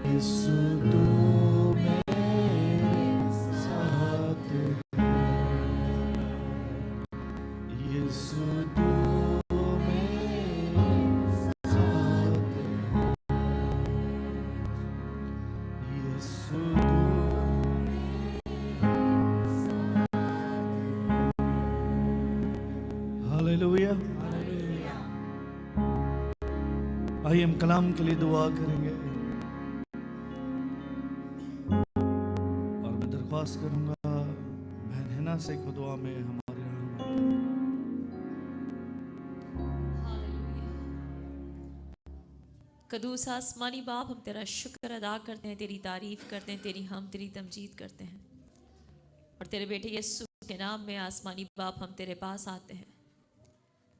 यीशु तू मेरे साथ है, यीशु तू मेरे साथ है, यीशु हालेलुया। आइए हम कलाम के लिए दुआ करेंगे और मैं दरख्वास्त करूंगा बहन हिना से को दुआ में हमारे कदूस आसमानी बाप, हम तेरा शुक्र अदा करते हैं, तेरी तारीफ करते हैं, तेरी तमजीद करते हैं। और तेरे बेटे यीशु के नाम में आसमानी बाप हम तेरे पास आते हैं,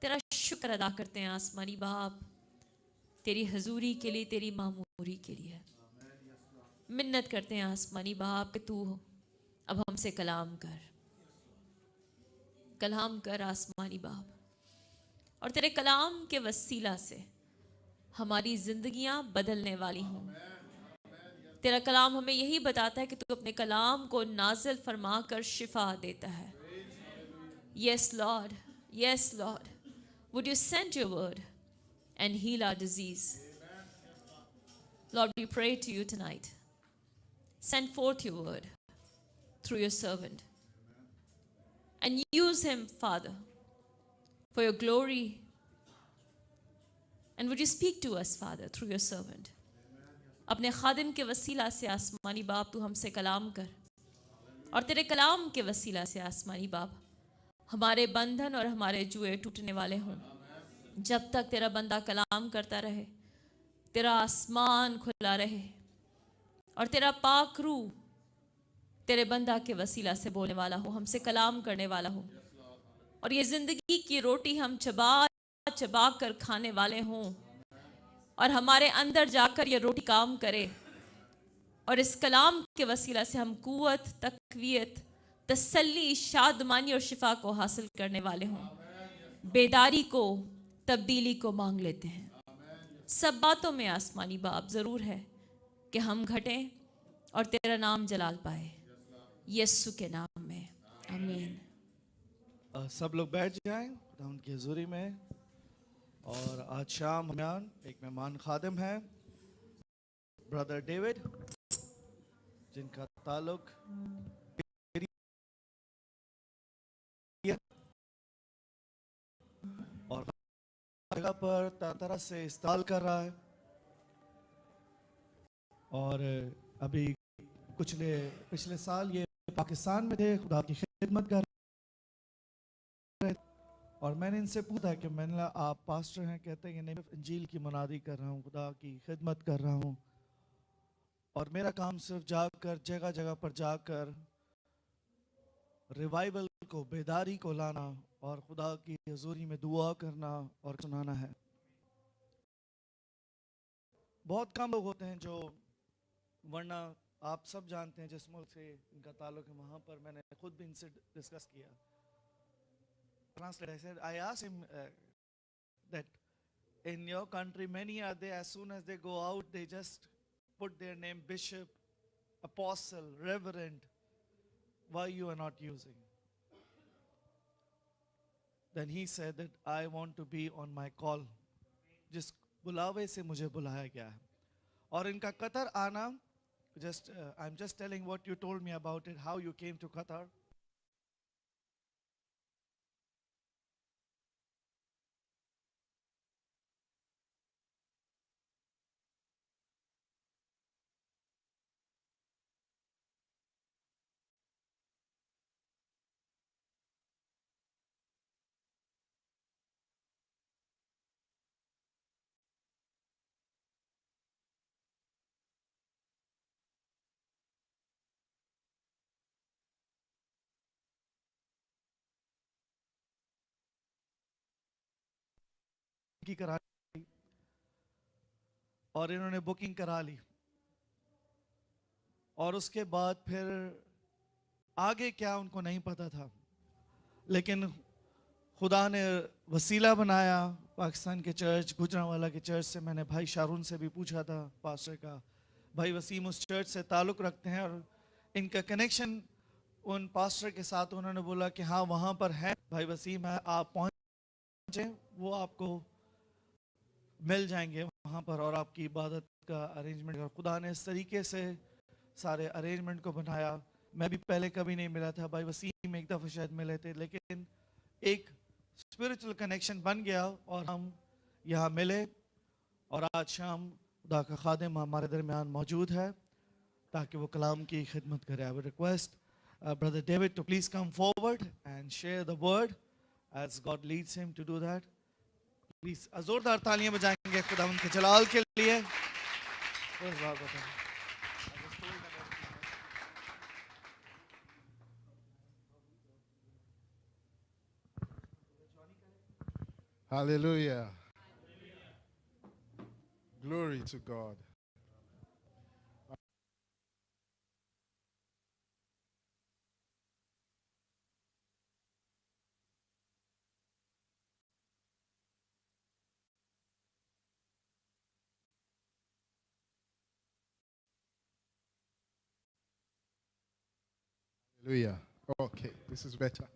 तेरा शुक्र अदा करते हैं आसमानी बाप, तेरी हजूरी के लिए, तेरी मामूरी के लिए मिन्नत करते हैं आसमानी बाप कि तू अब हमसे कलाम कर आसमानी बाप। और तेरे कलाम के वसीला से हमारी जिंदगियां बदलने वाली हों। तेरा कलाम हमें यही बताता है कि तू अपने कलाम को नाजिल फरमा कर शिफा देता है। Yes Lord, yes Lord, would you send your word and heal our disease. Lord, we pray to you tonight. Send forth your word through your servant and use him, Father, for your glory. And would you speak to us, Father, through your servant? अपने खादिम के वसीला से आसमानी बाप तू हमसे कलाम कर, और तेरे कलाम के वसीला से आसमानी बाप हमारे बंधन और हमारे जुए टूटने वाले हों। जब तक तेरा बंदा कलाम करता रहे, तेरा आसमान खुला रहे और तेरा पाक रूह तेरे बंदा के वसीला से बोलने वाला हो, हमसे कलाम करने वाला हो, और ये ज़िंदगी की रोटी हम चबा चबा कर खाने वाले हों, और हमारे अंदर जाकर ये रोटी काम करे, और इस कलाम के वसीला से हम कुव्वत, तक़वियत, तसल्ली, शादमानी और शिफा को हासिल करने वाले हों। बेदारी को, तब्दीली को मांग लेते हैं। सब बातों में आसमानी बाप ज़रूर है कि हम घटें और तेरा नाम जलाल पाए, यीशु के नाम में, आमीन। सब लोग बैठ जाएं खुदा उनकी हजूरी में। और आज शाम हमें एक मेहमान खादिम है, ब्रदर डेविड, जिनका ताल्लुक और जगह पर तरह से इस्तेमाल कर रहा है, और अभी पिछले साल ये पाकिस्तान में थे, खुदा की खिदमत कर रहे। और मैंने इनसे पूछा कि मैंने कहा आप पास्टर हैं? कहते हैं कि नहीं, इंजील की मुनादी कर रहा हूँ, खुदा की खिदमत कर रहा हूँ, और मेरा काम सिर्फ जाकर जगह जगह पर जाकर रिवाइवल को, बेदारी को लाना और खुदा की हजूरी में दुआ करना और सुनाना है। बहुत कम लोग होते हैं जो, वरना आप सब जानते हैं जिस मुल्क से इनका ताल्लुक है, वहाँ पर मैंने खुद भी इनसे डिस्कस किया। Translate, I said, I asked him that in your country many are they, as soon as they go out they just put their name bishop, apostle, reverend. Why you are not using? Then he said that I want to be on my call, जिस बुलावे से मुझे बुलाया गया है। और इनका Qatar आना, I'm just telling what you told me about it, how you came to Qatar. की करा और इन्होंने बुकिंग करा ली, और उसके बाद फिर आगे क्या उनको नहीं पता था, लेकिन खुदा ने वसीला बनाया। पाकिस्तान के चर्च, गुजरांवाला के चर्च से मैंने भाई शारून से भी पूछा था पास्टर का, भाई वसीम उस चर्च से ताल्लुक़ रखते हैं और इनका कनेक्शन उन पास्टर के साथ, उन्होंने बोला कि हाँ वहाँ पर है भाई वसीम है, आप पहुँचे, वो आपको मिल जाएंगे वहाँ पर और आपकी इबादत का अरेंजमेंट। और खुदा ने इस तरीके से सारे अरेंजमेंट को बनाया। मैं भी पहले कभी नहीं मिला था, भाई वसीम एक दफ़ा शायद मिले थे, लेकिन एक स्पिरिचुअल कनेक्शन बन गया और हम यहाँ मिले। और आज शाम खुदा का खादिम हमारे दरमियान मौजूद है ताकि वो कलाम की खिदमत करे। I would request brother David to please come forward and share the word as God leads him to do that. Please जोरदार तालियां बजाएंगे खुदा उनके जलाल के लिए। Hallelujah. Glory to God. Hallelujah. Okay, this is better.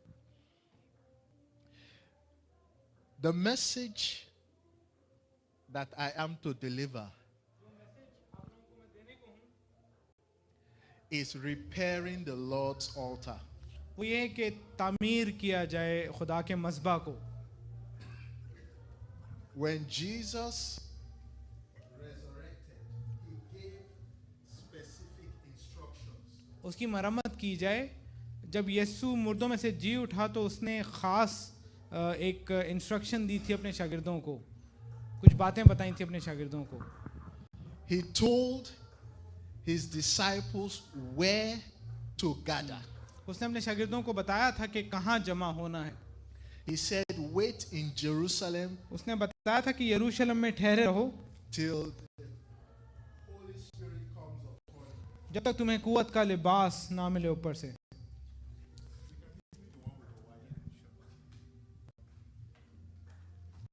The message that I am to deliver is repairing the Lord's altar. वो ये है कि तामीर किया जाए खुदा के मज़बा को। When Jesus resurrected, he gave specific instructions. उसकी मरम्मत की जाए। जब यीशु मुर्दों में से जी उठा तो उसने ख़ास एक इंस्ट्रक्शन दी थी अपने शागिर्दों को, कुछ बातें बताई थी अपने शागिर्दों को। He told his disciples where to gather. उसने अपने शागिर्दों को बताया था कि कहाँ जमा होना है। He said, wait in Jerusalem उसने बताया था कि यरूशलेम में ठहरे रहो till the Holy Spirit comes upon you. जब तक तुम्हें कुव्वत का लिबास ना मिले ऊपर से।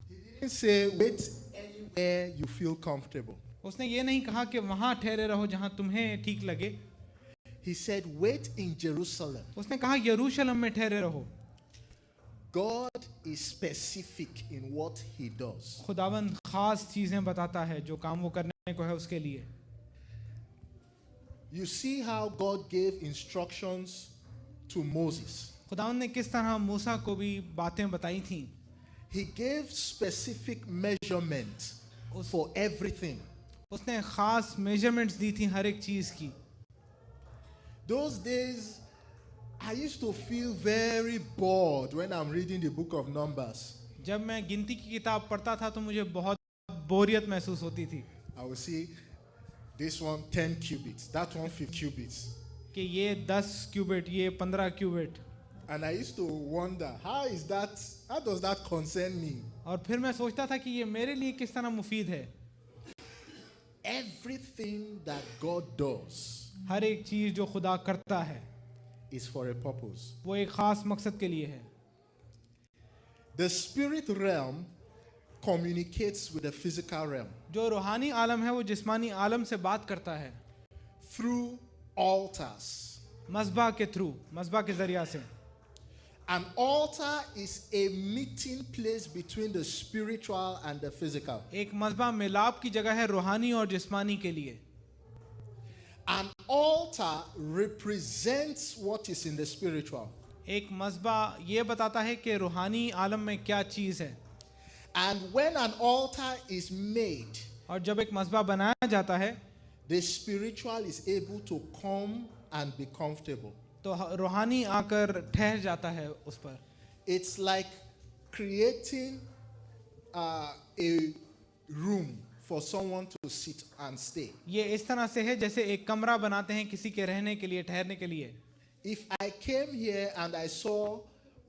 He didn't say, wait anywhere you feel comfortable. उसने ये नहीं कहा कि वहाँ ठहरे रहो जहाँ तुम्हें ठीक लगे। He said, wait in Jerusalem. उसने कहा यरूशलेम में ठहरे रहो। God is specific in what he does. खुदावंद खास चीजें बताता है जो काम वो करने को है उसके लिए। You see how God gave instructions to Moses. खुदावंद ने किस तरह मूसा को भी बातें बताई थीं। He gave specific measurements for everything. उसने खास मेजरमेंट्स दी थी हर एक चीज की। Those days, I used to feel very bored when I'm reading the book of Numbers. जब मैं गिनती की किताब पढ़ता था तो मुझे बहुत बोरियत महसूस होती थी I would see this one 10 cubits, that one 5 cubits. कि ये 10 क्यूबिट, ये 15 qubit. And I used to wonder, how does that concern me? और फिर मैं सोचता था कि ये मेरे लिए किस तरह मुफीद है। Everything that God does हर एक चीज जो खुदा करता है is for a purpose. वो एक खास मकसद के लिए है। The spirit realm communicates with the physical realm जो रूहानी आलम है वो जिस्मानी आलम से बात करता है through altars. मज़बा के थ्रू, मज़बा के जरिया से। An altar is a meeting place between the spiritual and the physical. एक मज़बा मिलाप की जगह है रूहानी और जिस्मानी के लिए। An altar represents what is in the spiritual. एक मज़बा ये बताता है कि रूहानी आलम में क्या चीज़ है। And when an altar is made, और जब एक मज़बा बनाया जाता है the spiritual is able to come and be comfortable. तो रूहानी आकर ठहर जाता है उस पर। It's like creating a room for someone to sit and stay. ये इस तरह से है जैसे एक कमरा बनाते हैं किसी के रहने के लिए, ठहरने के लिए। If I came here and I saw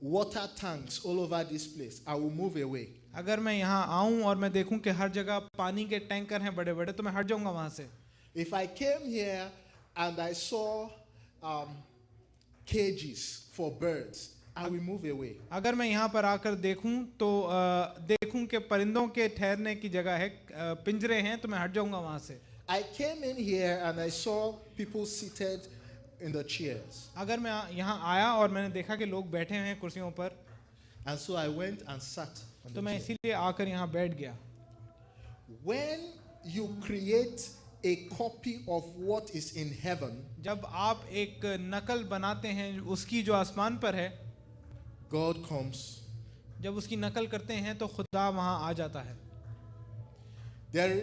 water tanks all over this place, I will move away. अगर मैं यहाँ आऊँ और मैं देखूँ कि हर जगह पानी के टैंकर हैं बड़े बड़े तो मैं हट जाऊँगा वहाँ से। If I came here and I saw cages for birds, I will move away. अगर मैं यहाँ पर आकर देखूं तो देखूं कि परिंदों के ठहरने की जगह है, पिंजरे हैं तो मैं हट जाऊंगा वहाँ से। I came in here and I saw people seated in the chairs. अगर मैं यहाँ आया और मैंने देखा कि लोग बैठे हैं कुर्सियों पर, And so I went and sat on तो the मैं chair. इसीलिए आकर यहाँ बैठ गया. When you create a copy of what is in heaven, जब आप एक नकल बनाते हैं उसकी जो आसमान पर है, God comes. जब उसकी नकल करते हैं तो खुदा वहाँ आ जाता है. There,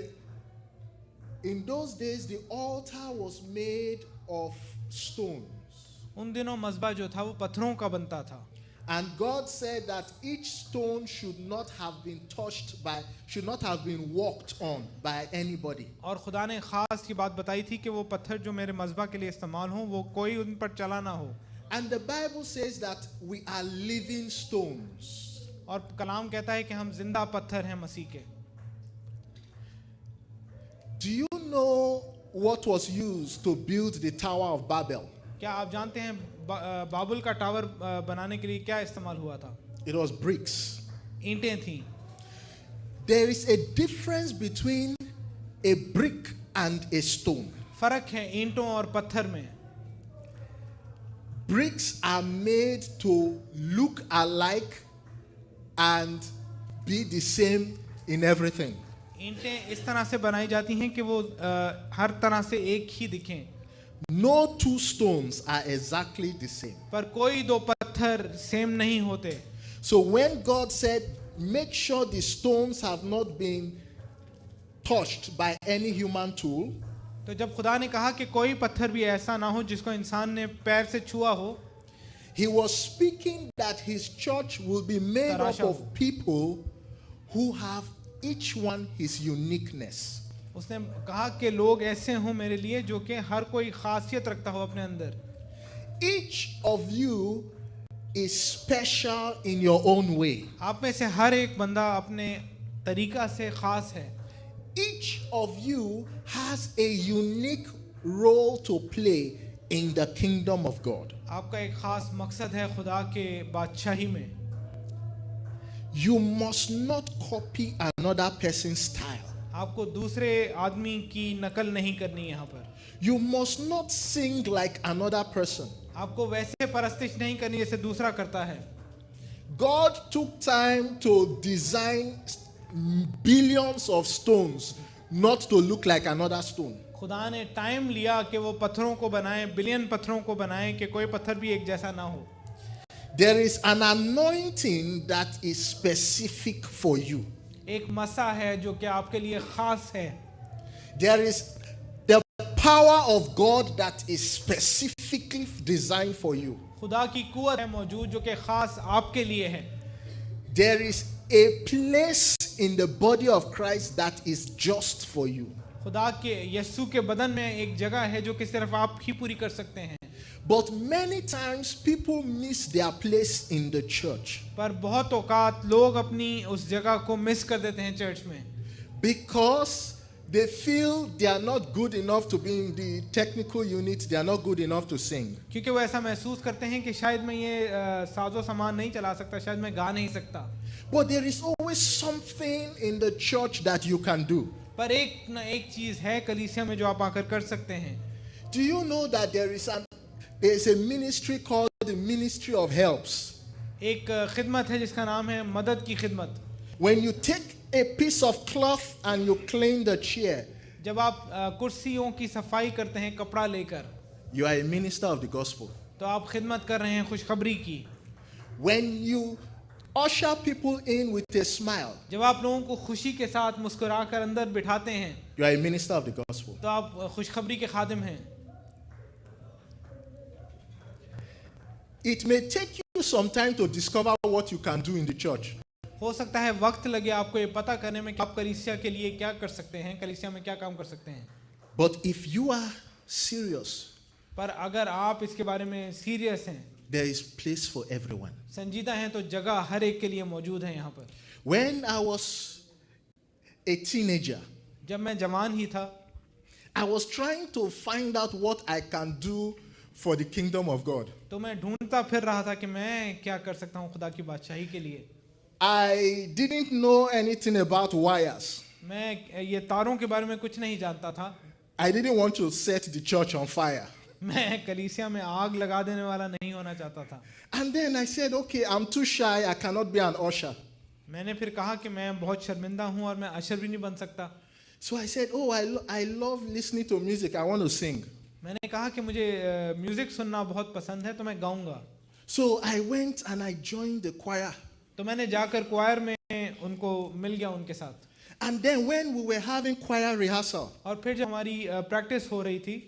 in those days, the altar was made of stones. उन दिनों मज़बा जो था वो पत्थरों का बनता था. And God said that each stone should not have been should not have been walked on by anybody. और खुदा ने ख़ास ये बात बताई थी कि वो पत्थर जो मेरे मज़बा के लिए इस्तेमाल हों वो कोई उन पर चला ना हो. And the Bible says that we are living stones. और कलाम कहता है कि हम जिंदा पत्थर हैं मसीह के. Do you know what was used to build the Tower of Babel? क्या आप जानते हैं बाबुल का टावर बनाने के लिए क्या इस्तेमाल हुआ था? It was bricks. ईंटें थीं. There is a difference between a brick and a stone. फर्क है ईंटों और पत्थर में. Bricks are made to look alike and be the same in everything. ईंटें इस तरह से बनाई जाती हैं कि वो हर तरह से एक ही दिखें. No two stones are exactly the same. पर कोई दो पत्थर सेम नहीं होते. So when God said, make sure the stones have not been touched by any human tool, तो जब खुदा ने कहा कि कोई पत्थर भी ऐसा ना हो जिसको इंसान ने पैर से छुआ हो, he was speaking that his church will be made up of people who have each one his uniqueness. उसने कहा कि लोग ऐसे हों मेरे लिए जो कि हर कोई खासियत रखता हो अपने अंदर. Each of you is special in your own way. आप में से हर एक बंदा अपने तरीका से खास है. Each of you has a unique role to play in the kingdom of God. आपका एक खास मकसद है खुदा के बादशाही में. You must not copy another person's style. आपको दूसरे आदमी की नकल नहीं करनी यहाँ पर. You must not sing like another person. आपको वैसे परस्तिश नहीं करनी जैसे दूसरा करता है. God took time to design billions of stones not to look like another stone. खुदा ने टाइम लिया कि वो पत्थरों को बनाए, बिलियन पत्थरों को बनाए कि कोई पत्थर भी एक जैसा ना हो. There is an anointing that is specific for you. एक मसा है जो कि आपके लिए खास है. There is the power of God that is specifically designed for you. खुदा की कुव्वत है मौजूद जो कि खास आपके लिए है. There is a place in the body of Christ that is just for you. खुदा के यीशु के बदन में एक जगह है जो कि सिर्फ आप ही पूरी कर सकते हैं. But many times people miss their place in the church पर बहुत औकात लोग अपनी उस जगह को मिस कर देते हैं चर्च में. because they feel they are not good enough to be in the technical unit, they are not good enough to sing. क्योंकि वो ऐसा महसूस करते हैं कि शायद मैं ये साजो सामान नहीं चला सकता, शायद मैं गा नहीं सकता. But there is always something in the church that you can do. पर एक न एक चीज है कलीसिया में जो आप आकर कर सकते हैं. Do you know that there is a ministry called the Ministry of Helps? एक खिदमत है जिसका नाम है मदद की खिदमत. When you take a piece of cloth and you clean the chair, जब आप कुर्सियों की सफाई करते हैं कपड़ा लेकर, you are a minister of the gospel. तो आप खिदमत कर रहे हैं खुशखबरी की. When you usher people in with a smile, जब आप लोगों को खुशी के साथ मुस्कुरा कर अंदर बिठाते हैं, you are a minister of the gospel. तो आप खुशखबरी के खादिम हैं. It may take you some time to discover what you can do in the church. हो सकता है वक्त लगे आपको ये पता करने में कि आप कलीसिया के लिए क्या कर सकते हैं, कलीसिया में क्या काम कर सकते हैं. But if you are serious, पर अगर आप इसके बारे में सीरियस हैं, there is place for everyone. संजीदा हैं, तो जगह हर एक के लिए मौजूद है यहाँ पर. When I was a teenager, जब मैं जवान ही था, I was trying to find out what I can do for the kingdom of God. तो मैं ढूंढता फिर रहा था कि मैं क्या कर सकता हूँ खुदा की बादशाही के लिए. I didn't know anything about wires. मैं ये तारों के बारे में कुछ नहीं जानता था. I didn't want to set the church on fire. मैं कलीसिया में आग लगा देने वाला नहीं होना चाहता था. And then I said, okay, I'm too shy. I cannot be an usher. मैंने फिर कहा कि मैं बहुत शर्मिंदा हूँ और मैं अशर भी नहीं बन सकता. So I said, oh, I love listening to music. I want to sing. मैंने कहा कि मुझे म्यूजिक सुनना बहुत पसंद है तो मैं गाऊंगा. So I went and I joined the choir. तो मैंने जाकर क्वायर में उनको मिल गया उनके साथ. And then when we were having choir rehearsal, और फिर जब हमारी प्रैक्टिस हो रही थी,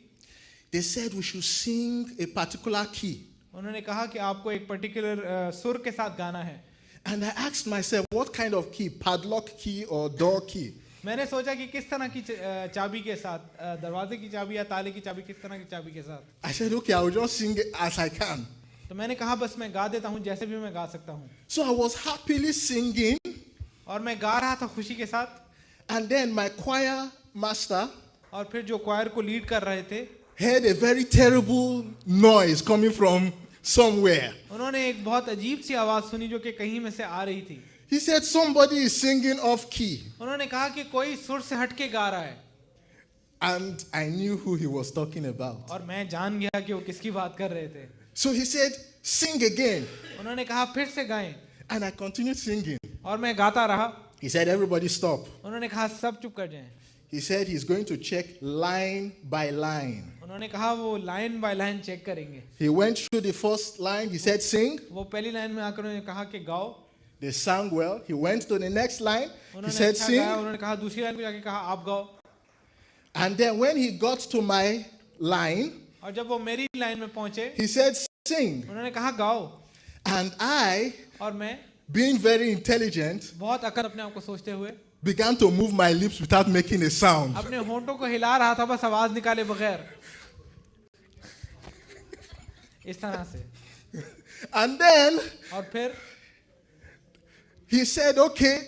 they said we should sing a particular key. उन्होंने कहा कि आपको एक पर्टिकुलर सुर के साथ गाना है. And I asked myself, what kind of key? Padlock key or door key? मैंने सोचा कि किस तरह की चाबी के साथ, दरवाजे की चाबी या ताले की चाबी, किस तरह की चाबी के साथ. I said, okay, I will just sing as I can. तो मैंने कहा बस मैं गा देता हूँ जैसे भी मैं गा सकता हूँ. So I was happily singing. और मैं गा रहा था खुशी के साथ. And then my choir master और फिर जो क्वायर को लीड कर रहे थे, heard a very terrible noise coming from somewhere. उन्होंने एक बहुत अजीब सी आवाज सुनी जो कि कहीं में से आ रही थी. He said somebody is singing off key. उन्होंने कहा कि कोई सुर से हटके गा रहा है. And I knew who he was talking about. और मैं जान गया कि वो किसकी बात कर रहे थे. So he said, sing again. उन्होंने कहा फिर से गाएं. And I continued singing. और मैं गाता रहा. He said, everybody stop. उन्होंने कहा सब चुप कर जाएं. He said he's going to check line by line. उन्होंने कहा वो लाइन बाय लाइन चेक करेंगे. He went through the first line. He said, sing. वो पहली लाइन में आकर उन्होंने कहा कि गाओ. They sang well. He went to the next line. He उन्होंने said, अच्छा sing. गाया. उन्होंने कहा दूसरी लाइन पे जाके कहा आप गाओ. And then when he got to my line, और जब वो मेरी लाइन में पहुंचे, he said, sing. उन्होंने कहा गाओ. And I, और मैं being very intelligent, बहुत अकल अपने आप को सोचते हुए began to move my lips without making a sound. अपने होंठों को हिला रहा था बस आवाज निकाले बगैर. इस तरह से. And then और फिर he said, okay,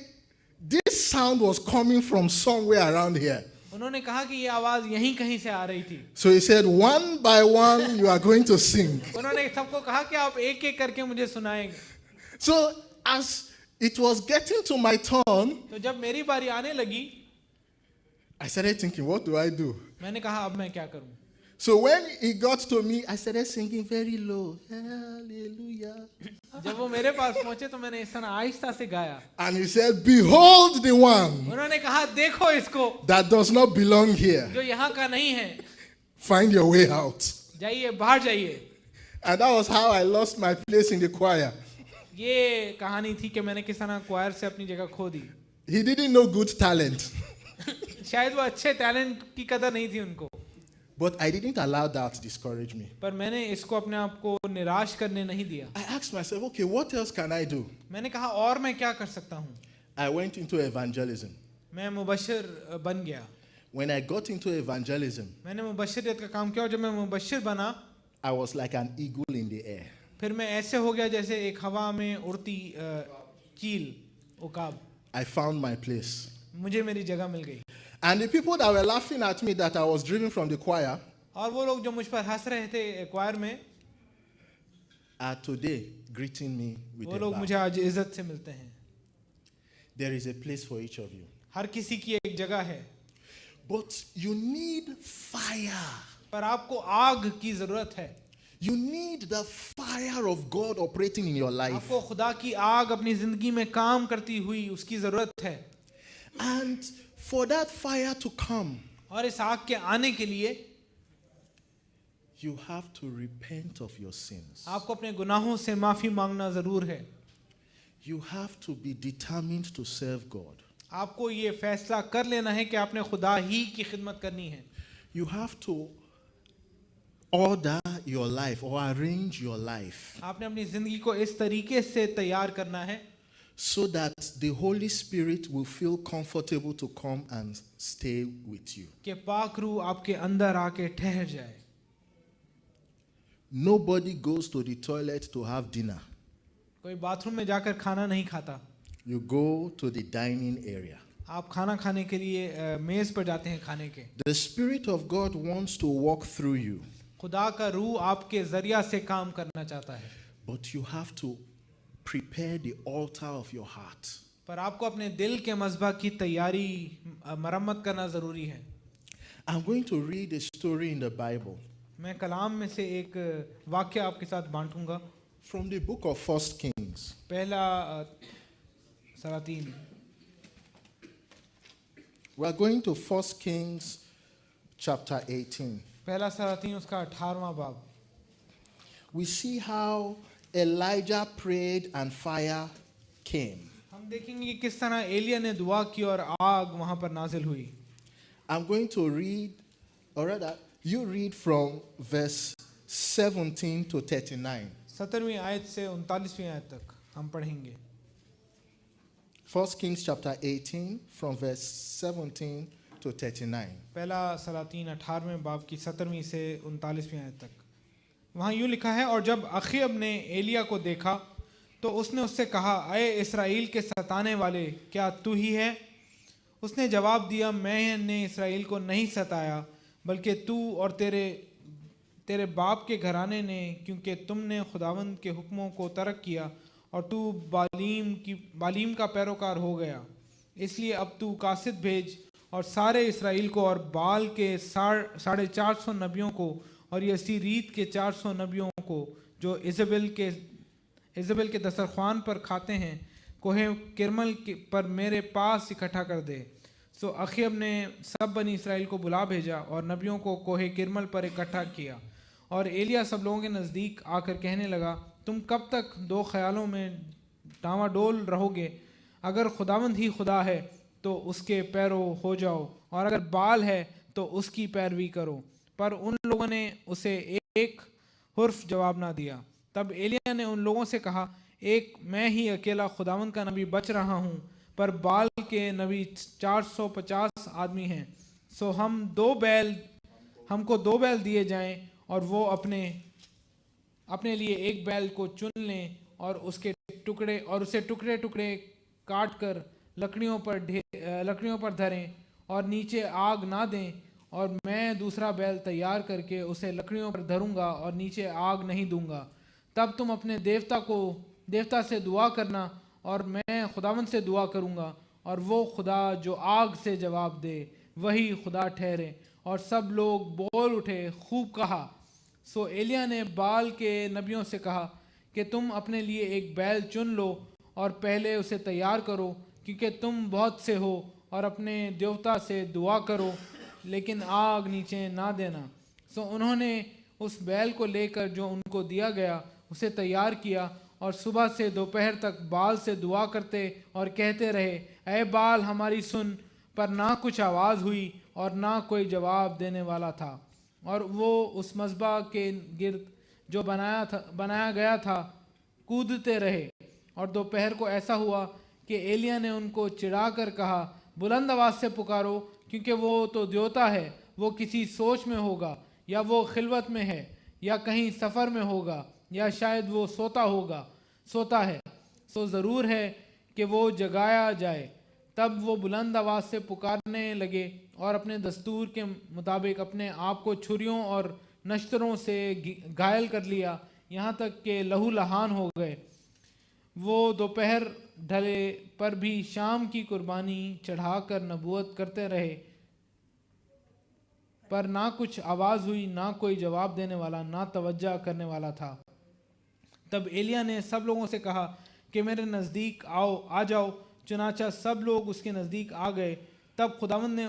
this sound was coming from somewhere around here. उन्होंने कहा कि ये आवाज यहीं कहीं से आ रही थी. So he said, one by one, you are going to sing. उन्होंने सबको कहा कि आप एक एक करके मुझे सुनाएंगे. So as it was getting to my turn, तो जब मेरी बारी आने लगी, I started thinking, what do I do? मैंने कहा अब मैं क्या करूं. So when he got to me, I started singing very low. Hallelujah. जब वो मेरे पास पहुंचे तो मैंने इस तरह आहिस्ता से गाया. And he said, behold the one उन्होंने कहा देखो इसको that does not belong here. जो यहाँ का नहीं है. Find your way out. जाइए बाहर जाइए. And that was how I lost my place in the choir. ये कहानी थी कि मैंने किस तरह क्वायर से अपनी जगह खो दी. He didn't know good talent. शायद वो अच्छे टैलेंट की कदर नहीं थी उनको. But I didn't allow that to discourage me. पर मैंने इसको अपने आप को निराश करने नहीं दिया. I asked myself, okay, what else can I do? मैंने कहा और मैं क्या कर सकता हूँ. I went into evangelism. मैं मुबश्शिर बन गया. When I got into evangelism, मैंने मुबश्शिरियत का काम किया और जब मैं मुबश्शिर बना, I was like an eagle in the air. फिर मैं ऐसे हो गया जैसे एक हवा में उड़ती चील, उकाब. I found my place. मुझे मेरी जगह मिल गई. And the people that were laughing at me that I was driven from the choir और वो लोग जो मुझ पर हंस रहे थे क्वायर में, are today greeting me with वो a लोग bow. मुझे आज इज्जत से मिलते हैं. There is a place for each of you. हर किसी की एक जगह है. But you need fire. पर आपको आग की जरूरत है. You need the fire of God operating in your life. आपको खुदा की आग अपनी जिंदगी में काम करती हुई उसकी जरूरत है. And for that fire to come, और इस आग के आने के लिए you have to repent of your sins. आपको अपने गुनाहों से माफी मांगना जरूर है. You have to be determined to serve God. आपको ये फैसला कर लेना है कि आपने खुदा ही की खिदमत करनी है. You have to order your life or arrange your life आपने अपनी जिंदगी को इस तरीके से तैयार करना है so that the Holy Spirit will feel comfortable to come and stay with you. कि पाक रूह आपके अंदर आके ठहर जाए. Nobody goes to the toilet to have dinner. कोई बाथरूम में जाकर खाना नहीं खाता. You go to the dining area. आप खाना खाने के लिए मेज पर जाते हैं खाने के. The Spirit of God wants to walk through you. खुदा का रूह आपके जरिया से काम करना चाहता है. But you have to prepare the altar of your heart. पर आपको अपने दिल के मज़बा की तैयारी मरम्मत करना ज़रूरी है. I'm going to read a story in the Bible मैं कलाम में से एक वाक्य आपके साथ बांटूंगा। from the book of 1 Kings. पहला सलातीन, We are going to 1 Kings chapter 18. पहला सलातीन उसका 18वां बाब। We see how Elijah prayed and fire came. हम देखेंगे कि किस तरह एलिया ने दुआ की और आग वहां पर नाजिल हुई। I'm going to read, or rather, you read from verse 17 to 39. 17वीं आयत से 39वीं आयत तक हम पढ़ेंगे। 1 Kings chapter 18 from verse 17 to 39. पहला सलातीन 18वें बाब की 17वीं से 39वीं आयत तक। वहाँ यूँ लिखा है, और जब अखीब ने एलिया को देखा तो उसने उससे कहा, अये इस्राएल के सताने वाले, क्या तू ही है? उसने जवाब दिया, मैंने इस्राएल को नहीं सताया, बल्कि तू और तेरे बाप के घराने ने, क्योंकि तुमने खुदावंद के हुक्मों को तर्क किया और तू बालीम का पैरोकार हो गया। इसलिए अब तू कासिद भेज और सारे इस्राएल को और बाल के 450 नबियों को और यसीरीत के 400 नबियों को जो इज़बेल के दस्तरख्वान पर खाते हैं, कोहे किरमल पर मेरे पास इकट्ठा कर दे। सो अखीब ने सब बनी इस्राएल को बुला भेजा और नबियों को कोहे किरमल पर इकट्ठा किया। और एलिया सब लोगों के नज़दीक आकर कहने लगा, तुम कब तक दो ख्यालों में डावाडोल रहोगे? अगर खुदावंद ही खुदा है तो उसके पैरों हो जाओ, और अगर बाल है तो उसकी पैरवी करो। पर उन लोगों ने उसे एक हुर्फ जवाब ना दिया। तब एलिया ने उन लोगों से कहा, एक मैं ही अकेला खुदावंद का नबी बच रहा हूँ, पर बाल के नबी 450 आदमी हैं। सो हमको 2 बैल दिए जाएं और वो अपने लिए एक बैल को चुन लें और उसे टुकड़े टुकड़े काट कर लकड़ियों पर धरें और नीचे आग ना दें, और मैं दूसरा बैल तैयार करके उसे लकड़ियों पर धरूंगा और नीचे आग नहीं दूंगा। तब तुम अपने देवता से दुआ करना और मैं खुदावंद से दुआ करूंगा, और वो खुदा जो आग से जवाब दे वही खुदा ठहरे। और सब लोग बोल उठे, खूब कहा। सो एलिया ने बाल के नबियों से कहा कि तुम अपने लिए एक बैल चुन लो और पहले उसे तैयार करो, क्योंकि तुम बहुत से हो, और अपने देवता से दुआ करो, लेकिन आग नीचे ना देना। सो उन्होंने उस बैल को लेकर जो उनको दिया गया उसे तैयार किया, और सुबह से दोपहर तक बाल से दुआ करते और कहते रहे, ऐ बाल हमारी सुन। पर ना कुछ आवाज़ हुई और ना कोई जवाब देने वाला था। और वो उस मज़बा के गिर्द जो बनाया गया था कूदते रहे। और दोपहर को ऐसा हुआ कि एलिया ने उनको चिढ़ा कर कहा, बुलंद आवाज़ से पुकारो, क्योंकि वो तो देवता है। वो किसी सोच में होगा, या वो खिलवत में है, या कहीं सफ़र में होगा, या शायद वो सोता है। सो ज़रूर है कि वो जगाया जाए। तब वो बुलंद आवाज़ से पुकारने लगे और अपने दस्तूर के मुताबिक अपने आप को छुरियों और नश्तरों से घायल कर लिया, यहाँ तक कि लहू लहान हो गए। वो दोपहर ढले पर भी शाम की कुर्बानी चढ़ाकर नबूवत करते रहे, पर ना कुछ आवाज़ हुई, ना कोई जवाब देने वाला, ना तवज्जो करने वाला था। तब एलिया ने सब लोगों से कहा कि मेरे नज़दीक आ जाओ। चुनाचा सब लोग उसके नज़दीक आ गए। तब खुदावंद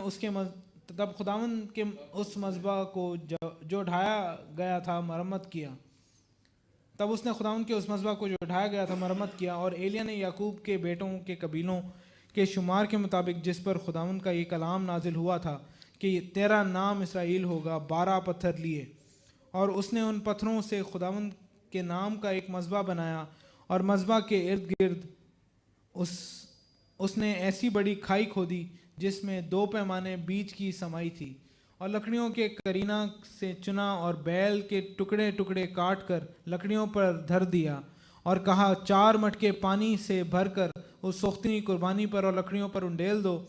के उस मज़बा को जो ढाया गया था मरम्मत किया। तब उसने खुदावंद के उस मज़बा को जो ढाया गया था मरम्मत किया। और एलिया ने याकूब के बेटों के कबीलों के शुमार के मुताबिक, जिस पर खुदावंद का ये कलाम नाजिल हुआ था कि तेरा नाम इसराइल होगा, 12 पत्थर लिए, और उसने उन पत्थरों से खुदावंद के नाम का एक मज़बा बनाया। और मज़बा के इर्द गिर्द उसने ऐसी बड़ी खाई खोदी जिसमें 2 पैमाने बीज की समाई थी, और लकड़ियों के करीना से चुना और बैल के टुकड़े टुकड़े काट कर लकड़ियों पर धर दिया, और कहा, 4 मटके पानी से भरकर उस सोख्ती कुर्बानी पर और लकड़ियों पर उंडेल दो।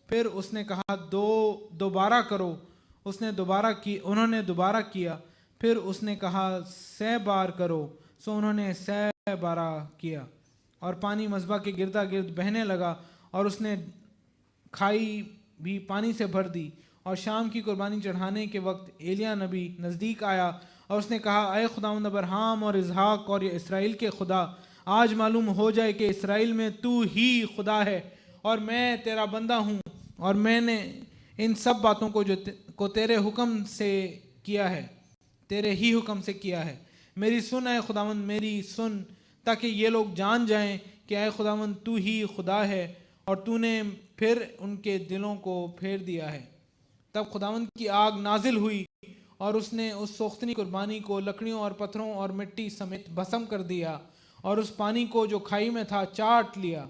फिर उसने कहा, दोबारा करो। उन्होंने दोबारा किया। फिर उसने कहा, 6 बार करो। सो उन्होंने 6 बार किया, और पानी मज़बा के गिरदा गिर्द बहने लगा, और उसने खाई भी पानी से भर दी, और शाम की कुर्बानी चढ़ाने के वक्त एलिया नबी नज़दीक आया और उसने कहा, अय खुदावंद अब्राहम और इसहाक और इसराइल के खुदा, आज मालूम हो जाए कि इसराइल में तू ही खुदा है और मैं तेरा बंदा हूँ, और मैंने इन सब बातों को तेरे हुक्म से किया है, तेरे ही हुक्म से किया है। मेरी सुन अय खुदावंद, मेरी सुन, ताकि ये लोग जान जाएं कि अय खुदावंद तू ही खुदा है और तूने फिर उनके दिलों को फेर दिया है। तब खुदावंद की आग नाजिल हुई और उसने उस सोख्तनी कुर्बानी को लकड़ियों और पत्थरों और मिट्टी समेत भस्म कर दिया और उस पानी को जो खाई में था चाट लिया।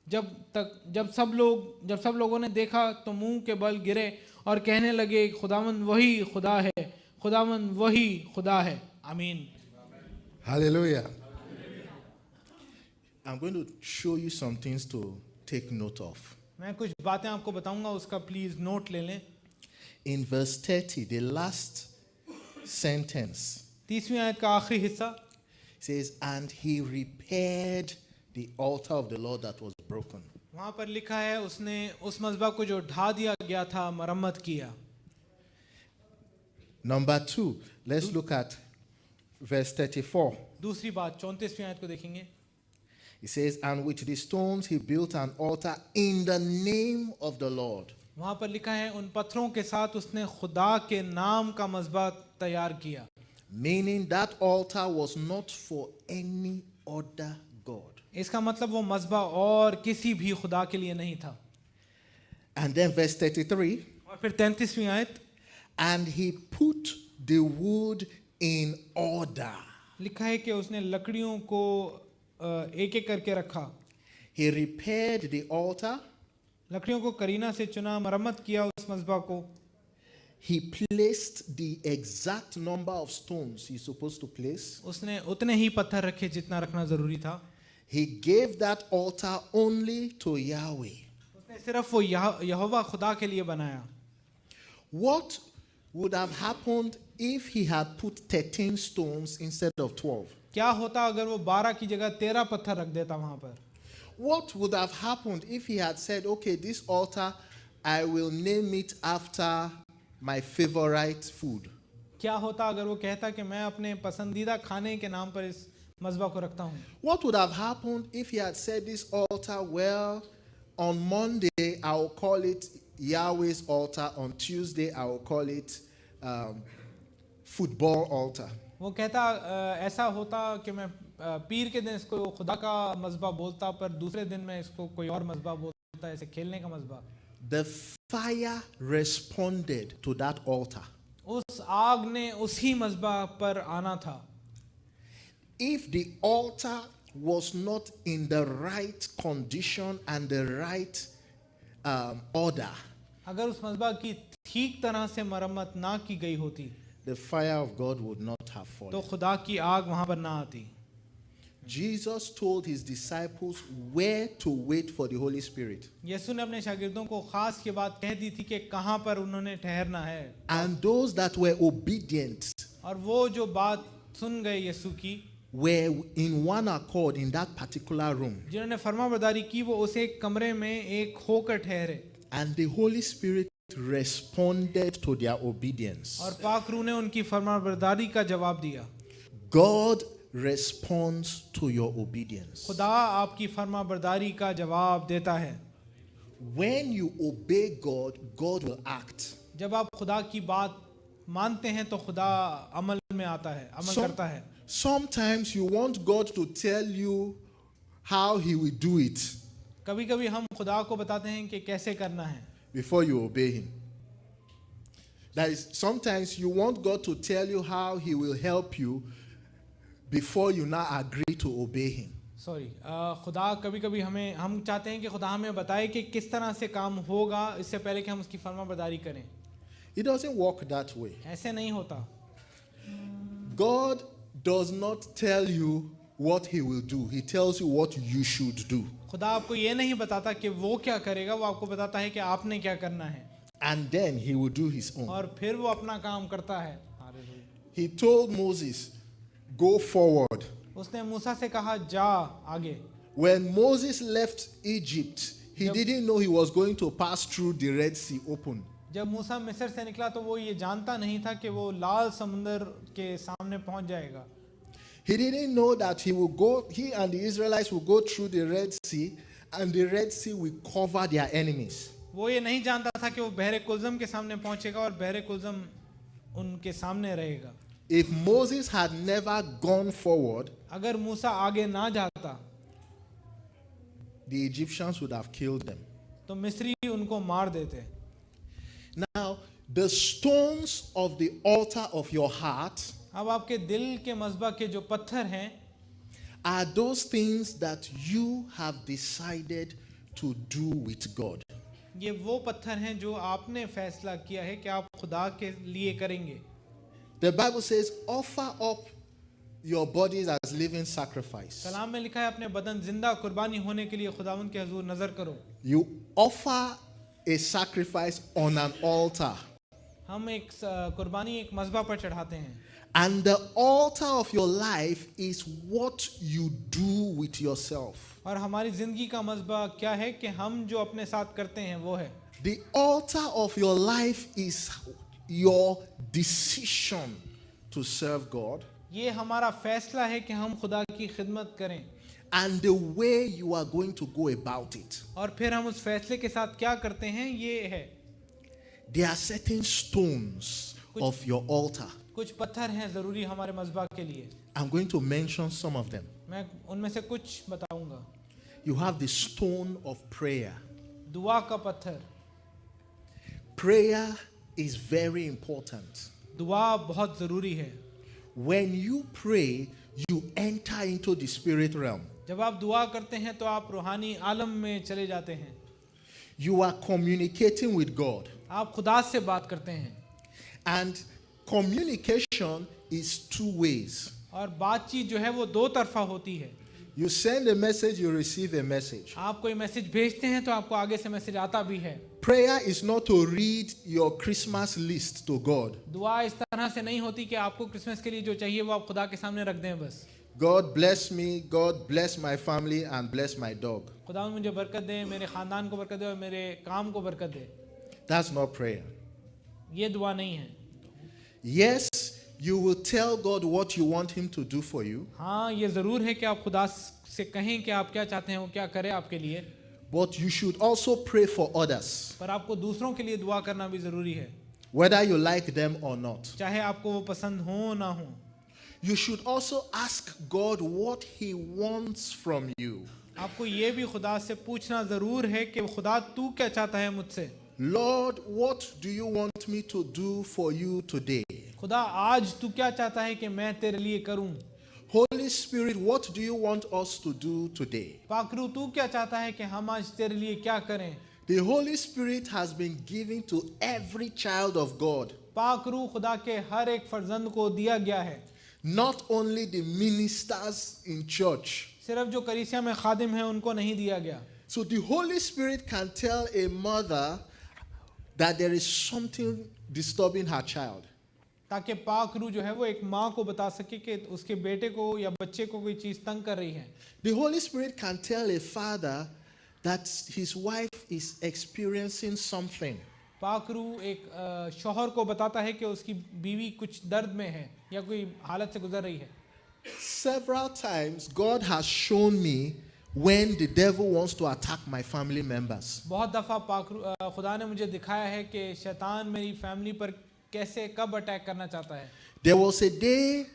जब सब लोगों ने देखा तो मुंह के बल गिरे और कहने लगे, खुदावंद वही खुदा है, खुदावंद वही खुदा है। आमीन। Hallelujah. I'm going to show you some things to take note of. मैं कुछ बातें आपको बताऊंगा, उसका प्लीज नोट ले लें। In verse 30, the last sentence 30वीं आयत का आखिरी हिस्सा says, and he repaired the altar of the Lord that was broken. वहां पर लिखा है, उसने उस मज़बा को जो ढा दिया गया था मरम्मत किया। Number 2, let's look at verse 34. दूसरी बात 34वीं आयत को देखेंगे। It says, and with the stones he built an altar in the name of the Lord. वहां पर लिखा है, उन पत्थरों के साथ उसने खुदा के नाम का मज़बा तैयार किया। Meaning that altar was not for any other God. इसका मतलब वो मज़बा और किसी भी खुदा के लिए नहीं था। And then verse 33, और फिर 33वीं आयत and he put the wood in order. लिखा है कि उसने लकड़ियों को एक एक करके रखा। He repaired the altar. लकड़ियों को करीना से चुना, मरम्मत किया उस मज़बा को। He placed the exact number of stones he's supposed to place. उसने उतने ही पत्थर रखे जितना रखना जरूरी था। He gave that altar only to Yahweh. उसने सिर्फ वो यहोवा खुदा के लिए बनाया। What would have happened if he had put 13 stones instead of 12? क्या होता अगर वो 12 की जगह 13 पत्थर रख देता वहां पर? What would have happened if he had said, okay, this altar, I will name it after my favorite food? क्या होता अगर वो कहता कि मैं अपने पसंदीदा खाने के नाम पर इस मज़बा को रखता हूँ? What would have happened if he had said this altar, well, on Monday I will call it Yahweh's altar, on Tuesday I will call it football altar? वो कहता ऐसा होता कि मैं पीर के दिन इसको खुदा का मज़बा बोलता, पर दूसरे दिन मैं इसको कोई और मज़बा बोलता, ऐसे खेलने का मज़बा। The fire responded to that altar. उस आग ने उसी मज़बा पर आना था। If the altar was not in the right condition and the right order, अगर उस मज़बा की ठीक तरह से मरम्मत ना की गई होती, the fire of God would not have तो fallen. खुदा की आग वहां पर ना आती। Jesus told his disciples where to wait for the Holy Spirit. यीशु ने अपने शागिर्दों को खास ये बात कह दी थी कि कहां पर उन्होंने ठहरना है। And those that were obedient और वो जो बात सुन गए यीशु की, were in one accord in that particular room. जिन्होंने फरमाबरदारी की, वो उस एक कमरे में एक होकर ठहरे। And the Holy Spirit responded to their obedience. और पाक रूह ने उनकी फरमाबरदारी का जवाब दिया। God responds to your obedience. खुदा आपकी फरमाबरदारी का जवाब देता है। When you obey God, God will act. जब आप खुदा की बात मानते हैं तो खुदा अमल में आता है, अमल करता है। Sometimes you want God to tell you how he will do it कभी-कभी हम खुदा को बताते हैं कि कैसे करना है before you obey him. That is, sometimes you want God to tell you how he will help you before you now agree to obey him. Sorry खुदा कभी-कभी हम चाहते हैं कि खुदा हमें बताए कि किस तरह से काम होगा इससे पहले कि हम उसकी फरमाबरदारी करें। It doesn't work that way. ऐसे नहीं होता। God does not tell you what he will do. He tells you what you should do. खुदा आपको ये नहीं बताता कि वो क्या करेगा, वो आपको बताता है कि आपने क्या करना है। And then he will do his own. और फिर वो अपना काम करता है। He told Moses, go forward. उसने मूसा से कहा जा आगे। When Moses left Egypt, he didn't know he was going to pass through the Red Sea open. जब मूसा मिस्र से निकला तो वो ये जानता नहीं था कि वो लाल समुंदर के सामने पहुंच जाएगा. He didn't know that he and the Israelites will go through the Red Sea, and the Red Sea will cover their enemies. वो ये नहीं जानता था कि वो बहरे कुलज़म के सामने पहुंचेगा और बहरे कुलज़म उनके सामने रहेगा. If Moses had never gone forward, अगर मूसा आगे ना जाता the Egyptians would have killed them. तो मिस्री उनको मार देते. Now, the stones of the altar of your heart अब आपके दिल के मज़बा के जो पत्थर हैं are those things that you have decided to do with God. ये वो पत्थर हैं जो आपने फैसला किया है कि आप खुदा के लिए करेंगे. The Bible says, offer up your bodies as living sacrifice. कलाम में लिखा है अपने बदन जिंदा कुर्बानी होने के लिए खुदावंद के हुजूर नजर करो. You offer a sacrifice on an altar. हम एक कुर्बानी एक मज़बा पर चढ़ाते हैं. And the altar of your life is what you do with yourself. और हमारी जिंदगी का मज़बा क्या है कि हम जो अपने साथ करते हैं वो है. The altar of your life is your decision to serve God ये हमारा फैसला है कि हम खुदा की खिदमत करें. and the way you are going to go about it. और फिर हम उस फैसले के साथ क्या करते हैं ये है. There are certain stones of your altar. कुछ पत्थर हैं ज़रूरी हमारे मज़बा के लिए. I'm going to mention some of them. मैं उनमें से कुछ बताऊंगा. You have the stone of prayer. दुआ का पत्थर. Prayer is very important. दुआ बहुत ज़रूरी है. When you pray, you enter into the spirit realm. जब आप दुआ करते हैं तो आप रूहानी आलम में चले जाते हैं. You are communicating with God. आप खुदा से बात करते हैं. And communication is two ways. और बातचीत जो है वो दो तरफा होती है. You send a message, you receive a message. आप कोई मैसेज भेजते हैं तो आपको आगे से मैसेज आता भी है. Prayer is not to read your Christmas list to God. दुआ इस तरह से नहीं होती कि आपको क्रिसमस के लिए जो चाहिए वो आप खुदा के सामने रख दें बस. God bless me, God bless my family and bless my dog. खुदा मुझे बरकत दे, मेरे खानदान को बरकत दे और मेरे काम को बरकत दे. That's not prayer. ये दुआ नहीं है. Yes, you will tell God what you want him to do for you, हाँ ये ज़रूर है कि आप खुदा से कहें कि आप क्या चाहते हैं वो क्या करे आपके लिए. but you should also pray for others, पर आपको दूसरों के लिए दुआ करना भी ज़रूरी है. whether you like them or not. चाहे आपको वो पसंद हो ना हो. You should also ask God what he wants from you. आपको ये भी खुदा से पूछना ज़रूर है कि खुदा तू क्या चाहता है मुझसे. Lord, what do you want me to do for you today? खुदा आज तू क्या चाहता है कि मैं तेरे लिए करूं. Holy Spirit, what do you want us to do today? पाकरू तू क्या चाहता है कि हम आज तेरे लिए क्या करें. The Holy Spirit has been given to every child of God, पाकरू खुदा के हर एक फर्जंद को दिया गया है. not only the ministers in church. सिर्फ जो कलीसिया में खादिम हैं उनको नहीं दिया गया. So the Holy Spirit can tell a mother that there is something disturbing her child. ताकि पाकरू जो है वो एक माँ को बता सके कि उसके बेटे को या बच्चे को कोई चीज़ तंग कर रही है. The Holy Spirit can tell a father that his wife is experiencing something. पाकरू एक शौहर को बताता है कि उसकी बीवी कुछ दर्द में है या कोई हालत से गुजर रही है. Several times God has shown me when the devil wants to attack my family members. बहुत दफ़ा पाकरू खुदा ने मुझे दिखाया है कि शैतान मेरी फैमिली पर कैसे कब अटैक करना चाहता है. There was a day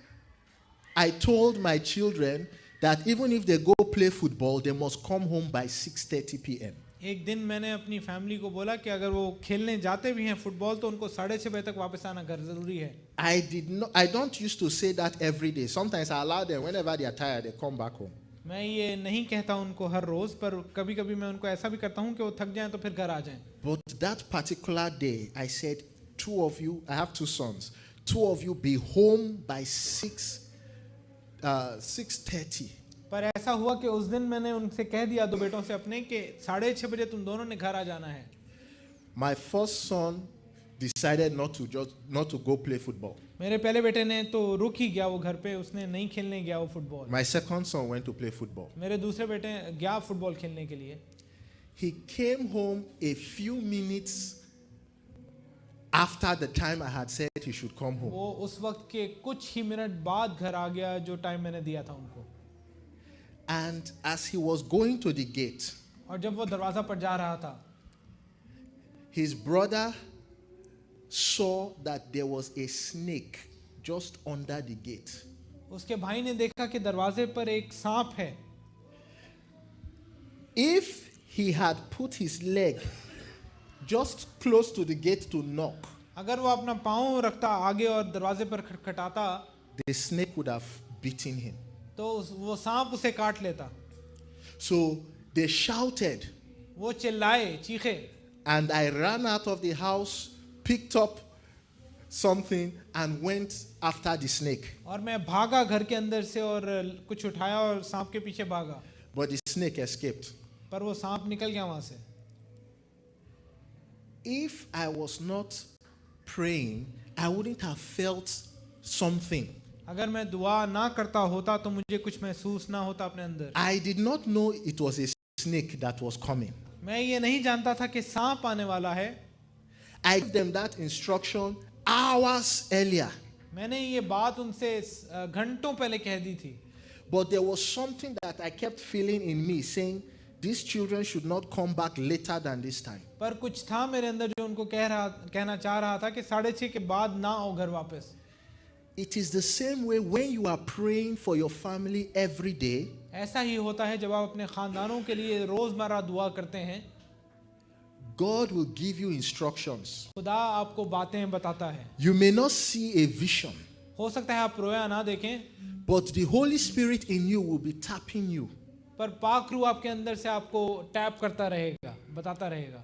I told my children that even if they go play football, they must come home by 6:30 p.m. एक दिन मैंने अपनी फैमिली को बोला कि अगर वो खेलने जाते भी हैं फुटबॉल तो उनको 6:30 बजे तक वापस आना घर ज़रूरी है. I don't used to say that every day. Sometimes I allow them whenever they are tired, they come back home. मैं ये नहीं कहता उनको हर रोज़, पर कभी कभी मैं उनको ऐसा भी करता हूँ कि वो थक जाएं तो फिर घर आ जाएं. But that particular day, I said, two of you, I have two sons, two of you be home by 6:30. पर ऐसा हुआ कि उस दिन मैंने उनसे कह दिया दो बेटों से अपने कि 6:30 बजे तुम दोनों ने घर आ जाना है. My first son decided not to go play football. मेरे पहले बेटे ने तो रुक ही गया वो घर पे, उसने नहीं खेलने गया वो football. My second son went to play football. मेरे दूसरे बेटे गया फुटबॉल खेलने के लिए. He came home a few minutes after the time I had said he should come home. वो उस वक्त के कुछ ही मिनट बाद घर आ गया जो टाइम मैंने दिया था उनको. And as he was going to the gate, और जब वो दरवाजा पर जा रहा था, his brother saw that there was a snake just under the gate. उसके भाई ने देखा कि दरवाजे पर एक सांप है. If he had put his leg just close to the gate to knock, अगर वो अपना पाँव रखता आगे और दरवाजे पर खटखटाता, the snake would have beaten him. तो वो सांप उसे काट लेता. So they shouted, वो चिल्लाए, चीखे, and I ran out of the house, picked up something, and went after the snake. और मैं भागा घर के अंदर से और कुछ उठाया और सांप के पीछे भागा. But the snake escaped. पर वो सांप निकल गया वहां से. If I was not praying, I wouldn't have felt something. अगर मैं दुआ ना करता होता तो मुझे कुछ महसूस ना होता अपने अंदर. I did not know it was a snake that was coming. मैं ये नहीं जानता था कि सांप आने वाला है. I gave them that instruction hours earlier. मैंने ये बात उनसे घंटों पहले कह दी थी. But there was something that I kept feeling in me saying, these children should not come back later than this time. पर कुछ था मेरे अंदर जो उनको कहना चाह रहा था कि 6:30 के बाद ना आओ घर वापस. It is the same way when you are praying for your family every day. ऐसा ही होता है जब आप अपने खानदानों के लिए रोजमर्रा दुआ करते हैं. God will give you instructions. खुदा आपको बातें बताता है. You may not see a vision, हो सकता है आप रोया ना देखें, but the Holy Spirit in you will be tapping you. पर पाक रूह आपके अंदर से आपको टैप करता रहेगा, बताता रहेगा.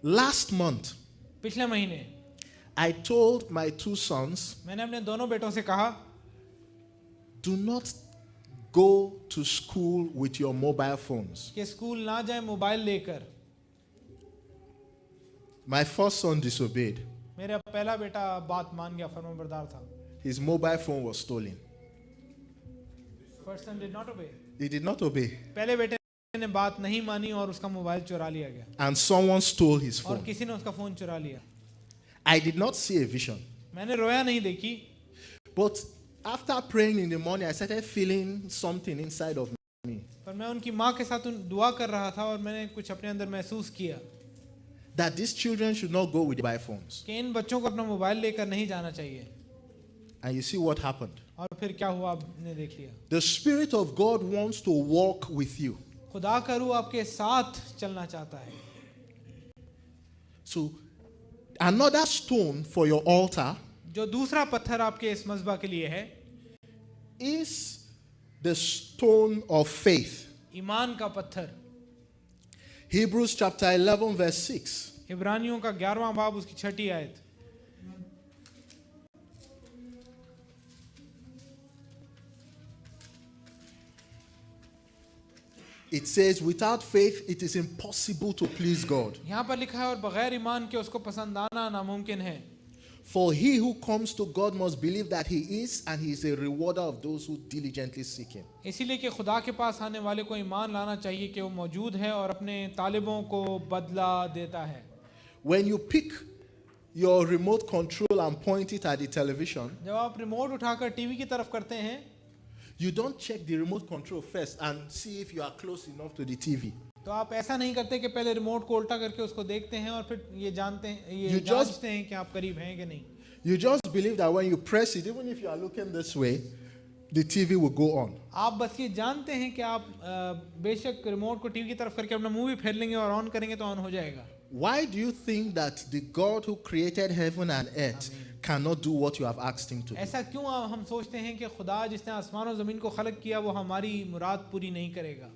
Last month, पिछले महीने I told my two sons, मैंने अपने दोनों बेटों से कहा, do not go to school with your mobile phones. कि स्कूल ना जाए मोबाइल लेकर. My first son disobeyed. मेरा पहला बेटा बात मान गया, फरमाबरदार था. His mobile phone was stolen. First son did not obey. He did not obey. पहले बेटे ने बात नहीं मानी और उसका मोबाइल चुरा लिया गया. And someone stole his और phone. किसी ने उसका फोन चुरा लिया. I did not see a vision. मैंने रोया नहीं देखी, But after praying in the morning, I started feeling something inside of me. पर मैं उनकी माँ के साथ दुआ कर रहा था और मैंने कुछ अपने अंदर महसूस किया That these children should not go with mobile phones. कि इन बच्चों को अपना मोबाइल लेकर नहीं जाना चाहिए. And you see what happened. और फिर क्या हुआ आपने देख लिया. The Spirit of God wants to walk with you. खुदा का रूह आपके साथ चलना चाहता है. So, another stone for your altar जो दूसरा पत्थर आपके इस मज़बा के लिए है, is the stone of faith. ईमान का पत्थर. Hebrews chapter 11 verse 6. इब्रानियों का 11वां बाब उसकी 6ठी आयत. It says, without faith, it is impossible to please God. यहाँ पर लिखा है और बगैर ईमान के उसको पसंद आना नामुमकिन है. For he who comes to God must believe that he is, and he is a rewarder of those who diligently seek him. इसीलिए कि खुदा के पास आने वाले को ईमान लाना चाहिए कि वो मौजूद है और अपने तालिबों को बदला देता है. When you pick your remote control and point it at the television, जब आप रिमोट उठाकर टीवी की तरफ करते हैं, you don't check the remote control first and see if you are close enough to the TV. तो आप ऐसा नहीं करते कि पहले रिमोट को उल्टा करके उसको देखते हैं और फिर ये जानते हैं, ये You just- जांचते हैं कि आप करीब हैं कि नहीं. You just believe that when you press it, even if you are looking this way, the TV will go on. आप बस ये जानते हैं कि आप बेशक रिमोट को टीवी की तरफ करके अपना मुंह भी फेर लेंगे और ऑन करेंगे तो ऑन हो जाएगा. Why do you think that the God who created heaven and earth cannot do what you have asked him to do? ऐसा क्यों हम सोचते हैं कि खुदा जिसने आसमान और ज़मीन को खलक किया वो हमारी मुराद पूरी नहीं करेगा.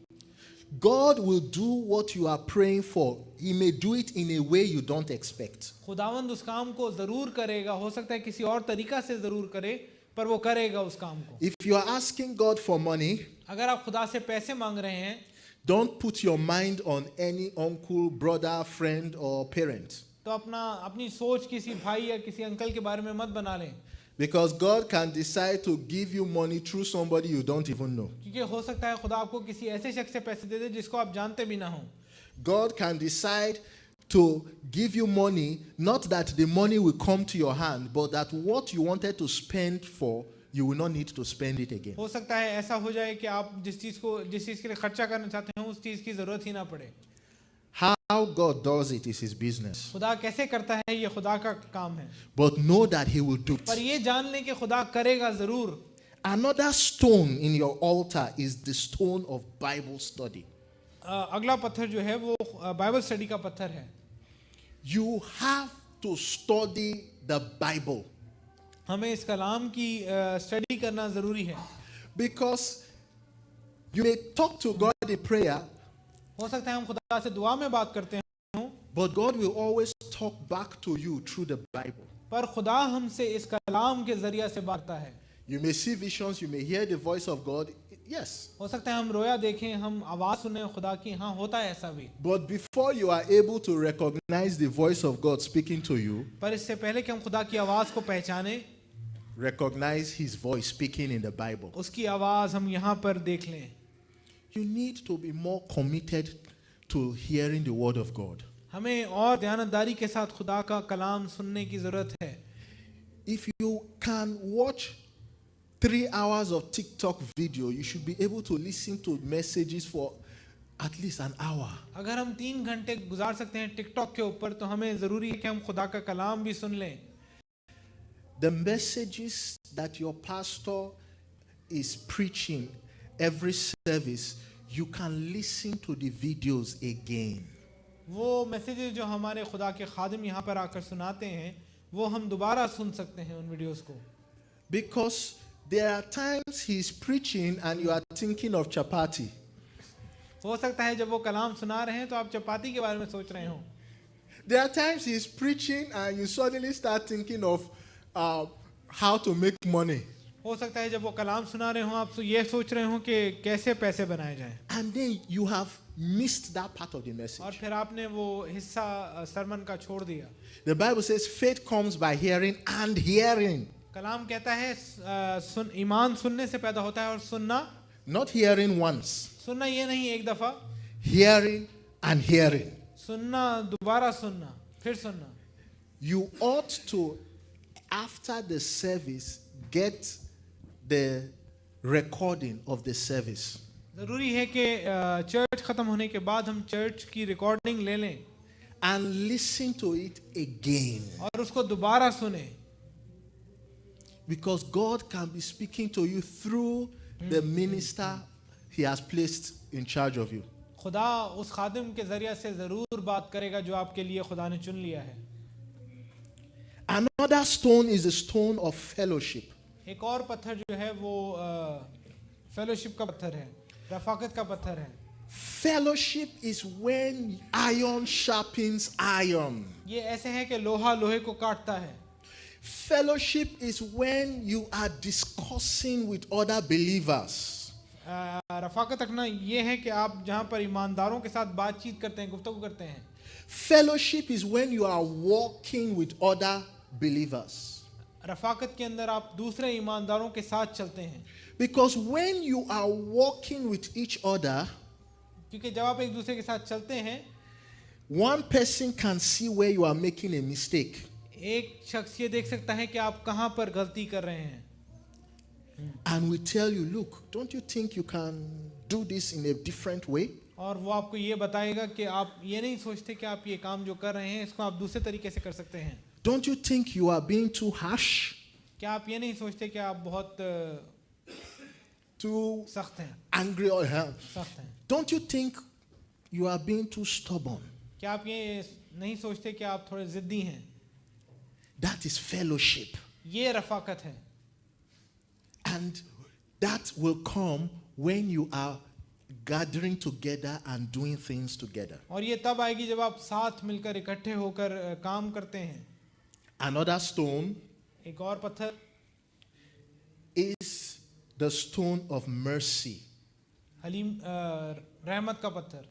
God will do what you are praying for. He may do it in a way you don't expect. खुदावंद उस काम को ज़रूर करेगा. हो सकता है किसी और तरीका से ज़रूर करे, पर वो करेगा उस काम को. If you are asking God for money, अगर आप खुदा से पैसे मांग रहे हैं, don't put your mind on any uncle, brother, friend, or parent. तो अपनी सोच किसी भाई या किसी अंकल के बारे में मत बना लें. Because God can decide to give you money through somebody you don't even know. क्योंकि हो सकता है खुदा आपको किसी ऐसे शख्स से पैसे दे दे जिसको आप जानते भी ना हो. God can decide to give you money, not that the money will come to your hand, but that what you wanted to spend for, you will not need to spend it again. हो सकता है ऐसा हो जाए कि आप जिस चीज के लिए खर्चा करना चाहते हैं उस चीज की जरूरत ही ना पड़े. How God does it is his business. खुदा कैसे करता है ये खुदा का काम है. But know that he will do पर it. ये जान लें कि खुदा करेगा जरूर. Another stone in your altar is the stone of Bible study. अगला पत्थर जो है वो बाइबल स्टडी का पत्थर है. You have to study the Bible हमें इस कलाम की स्टडी करना जरूरी है. because you may talk to God in prayer, हो सकता है हम खुदा से दुआ में बात करते हैं, but God will always talk back to you through the Bible. पर खुदा हमसे इस कलाम के जरिए से बात करता है. You may see visions, you may hear the voice of God. Yes. हो सकता है हम रोया देखें, हम आवाज सुने खुदा की. हाँ, होता है ऐसा भी. But before you are able to recognize the voice of God speaking to you, पर इससे पहले कि हम खुदा की आवाज को पहचाने, recognize his voice speaking in the Bible. उसकी आवाज हम यहाँ पर देख लें. You need to be more committed to hearing the word of God. हमें और ध्यानदारी के साथ खुदा का कलाम सुनने की जरूरत है. If you can watch 3 hours of TikTok video, you should be able to listen to messages for at least an hour. अगर हम 3 घंटे गुजार सकते हैं टिकटॉक के ऊपर, तो हमें जरूरी है कि हम खुदा का कलाम भी सुन लें. The messages that your pastor is preaching every service, you can listen to the videos again. वो मैसेजेस जो हमारे खुदा के खादिम यहाँ पर आकर सुनाते हैं, वो हम दोबारा सुन सकते हैं उन वीडियोस को. Because there are times he's preaching and you are thinking of chapati. हो सकता है जब वो कलाम सुना रहे हैं तो आप चपाती के बारे में सोच रहे हो. There are times he's preaching and you suddenly start thinking of how to make money. हो सकता है जब वो कलाम सुना रहे हो आप ये सोच रहे हो कि कैसे पैसे बनाए जाएं. And then you have missed that part of the message. और फिर आपने वो हिस्सा सरमन का छोड़ दिया. The Bible says faith comes by hearing and hearing. कलाम कहता है ईमान सुनने से पैदा होता है और सुनना. Not hearing once. सुनना ये नहीं एक दफा. Hearing and hearing. सुनना, दोबारा सुनना, फिर सुनना. You ought to, after the service, get the recording of the service. जरूरी है कि चर्च खत्म होने के बाद हम चर्च की रिकॉर्डिंग ले लें And listen to it again. और उसको दोबारा सुने. Because God can be speaking to you through the minister he has placed in charge of you. खुदा उस खादिम के जरिए से जरूर बात करेगा जो आपके लिए खुदा ने चुन लिया है. Another stone is the stone of fellowship. एक और पत्थर जो है वो फेलोशिप का पत्थर है, रफाकत का पत्थर है. Fellowship is when iron sharpens iron. ये ऐसे है कि लोहा लोहे को काटता है. Fellowship is when you are discussing with other believers. Rafaqat रखना ये है कि आप जहाँ पर ईमानदारों के साथ बातचीत करते हैं, गुफ्तगू करते हैं. Fellowship is when you are walking with other believers. Rafaqat के अंदर आप दूसरे ईमानदारों के साथ चलते हैं. Because when you are walking with each other, क्योंकि जब आप एक दूसरे के साथ चलते हैं, one person can see where you are making a mistake. एक शख्स ये देख सकता है कि आप कहाँ पर गलती कर रहे हैं. And we tell you, look, don't you think you can do this in a different way? और वो आपको ये बताएगा कि आप ये नहीं सोचते कि आप ये काम जो कर रहे हैं इसको आप दूसरे तरीके से कर सकते हैं. Don't you think you are being too harsh? क्या आप ये नहीं सोचते कि आप बहुत Too सख्त हैं, angry or hell? सख्त हैं? Don't you think you are being too stubborn? क्या आप ये नहीं सोचते कि आप थोड़े जिद्दी हैं? That is fellowship. ये रफाकत है. And that will come when you are gathering together and doing things together. और ये तब आएगी जब आप साथ मिलकर इकट्ठे होकर काम करते हैं. Another stone एक और पत्थर is the stone of mercy. Haleem रहमत का पत्थर.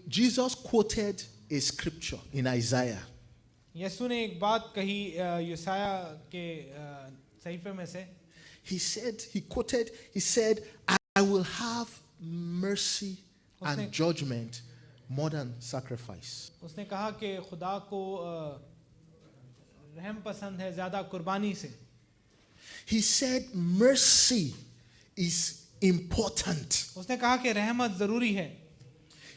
Jesus quoted a scripture in Isaiah. यीशु ने एक बात कही यशाया के सहीफे में से. He said, I will have mercy and judgment more than sacrifice. उसने कहा कि खुदा को रहम पसंद है ज़्यादा कुर्बानी से. He said mercy is important. उसने कहा कि रहमत ज़रूरी है.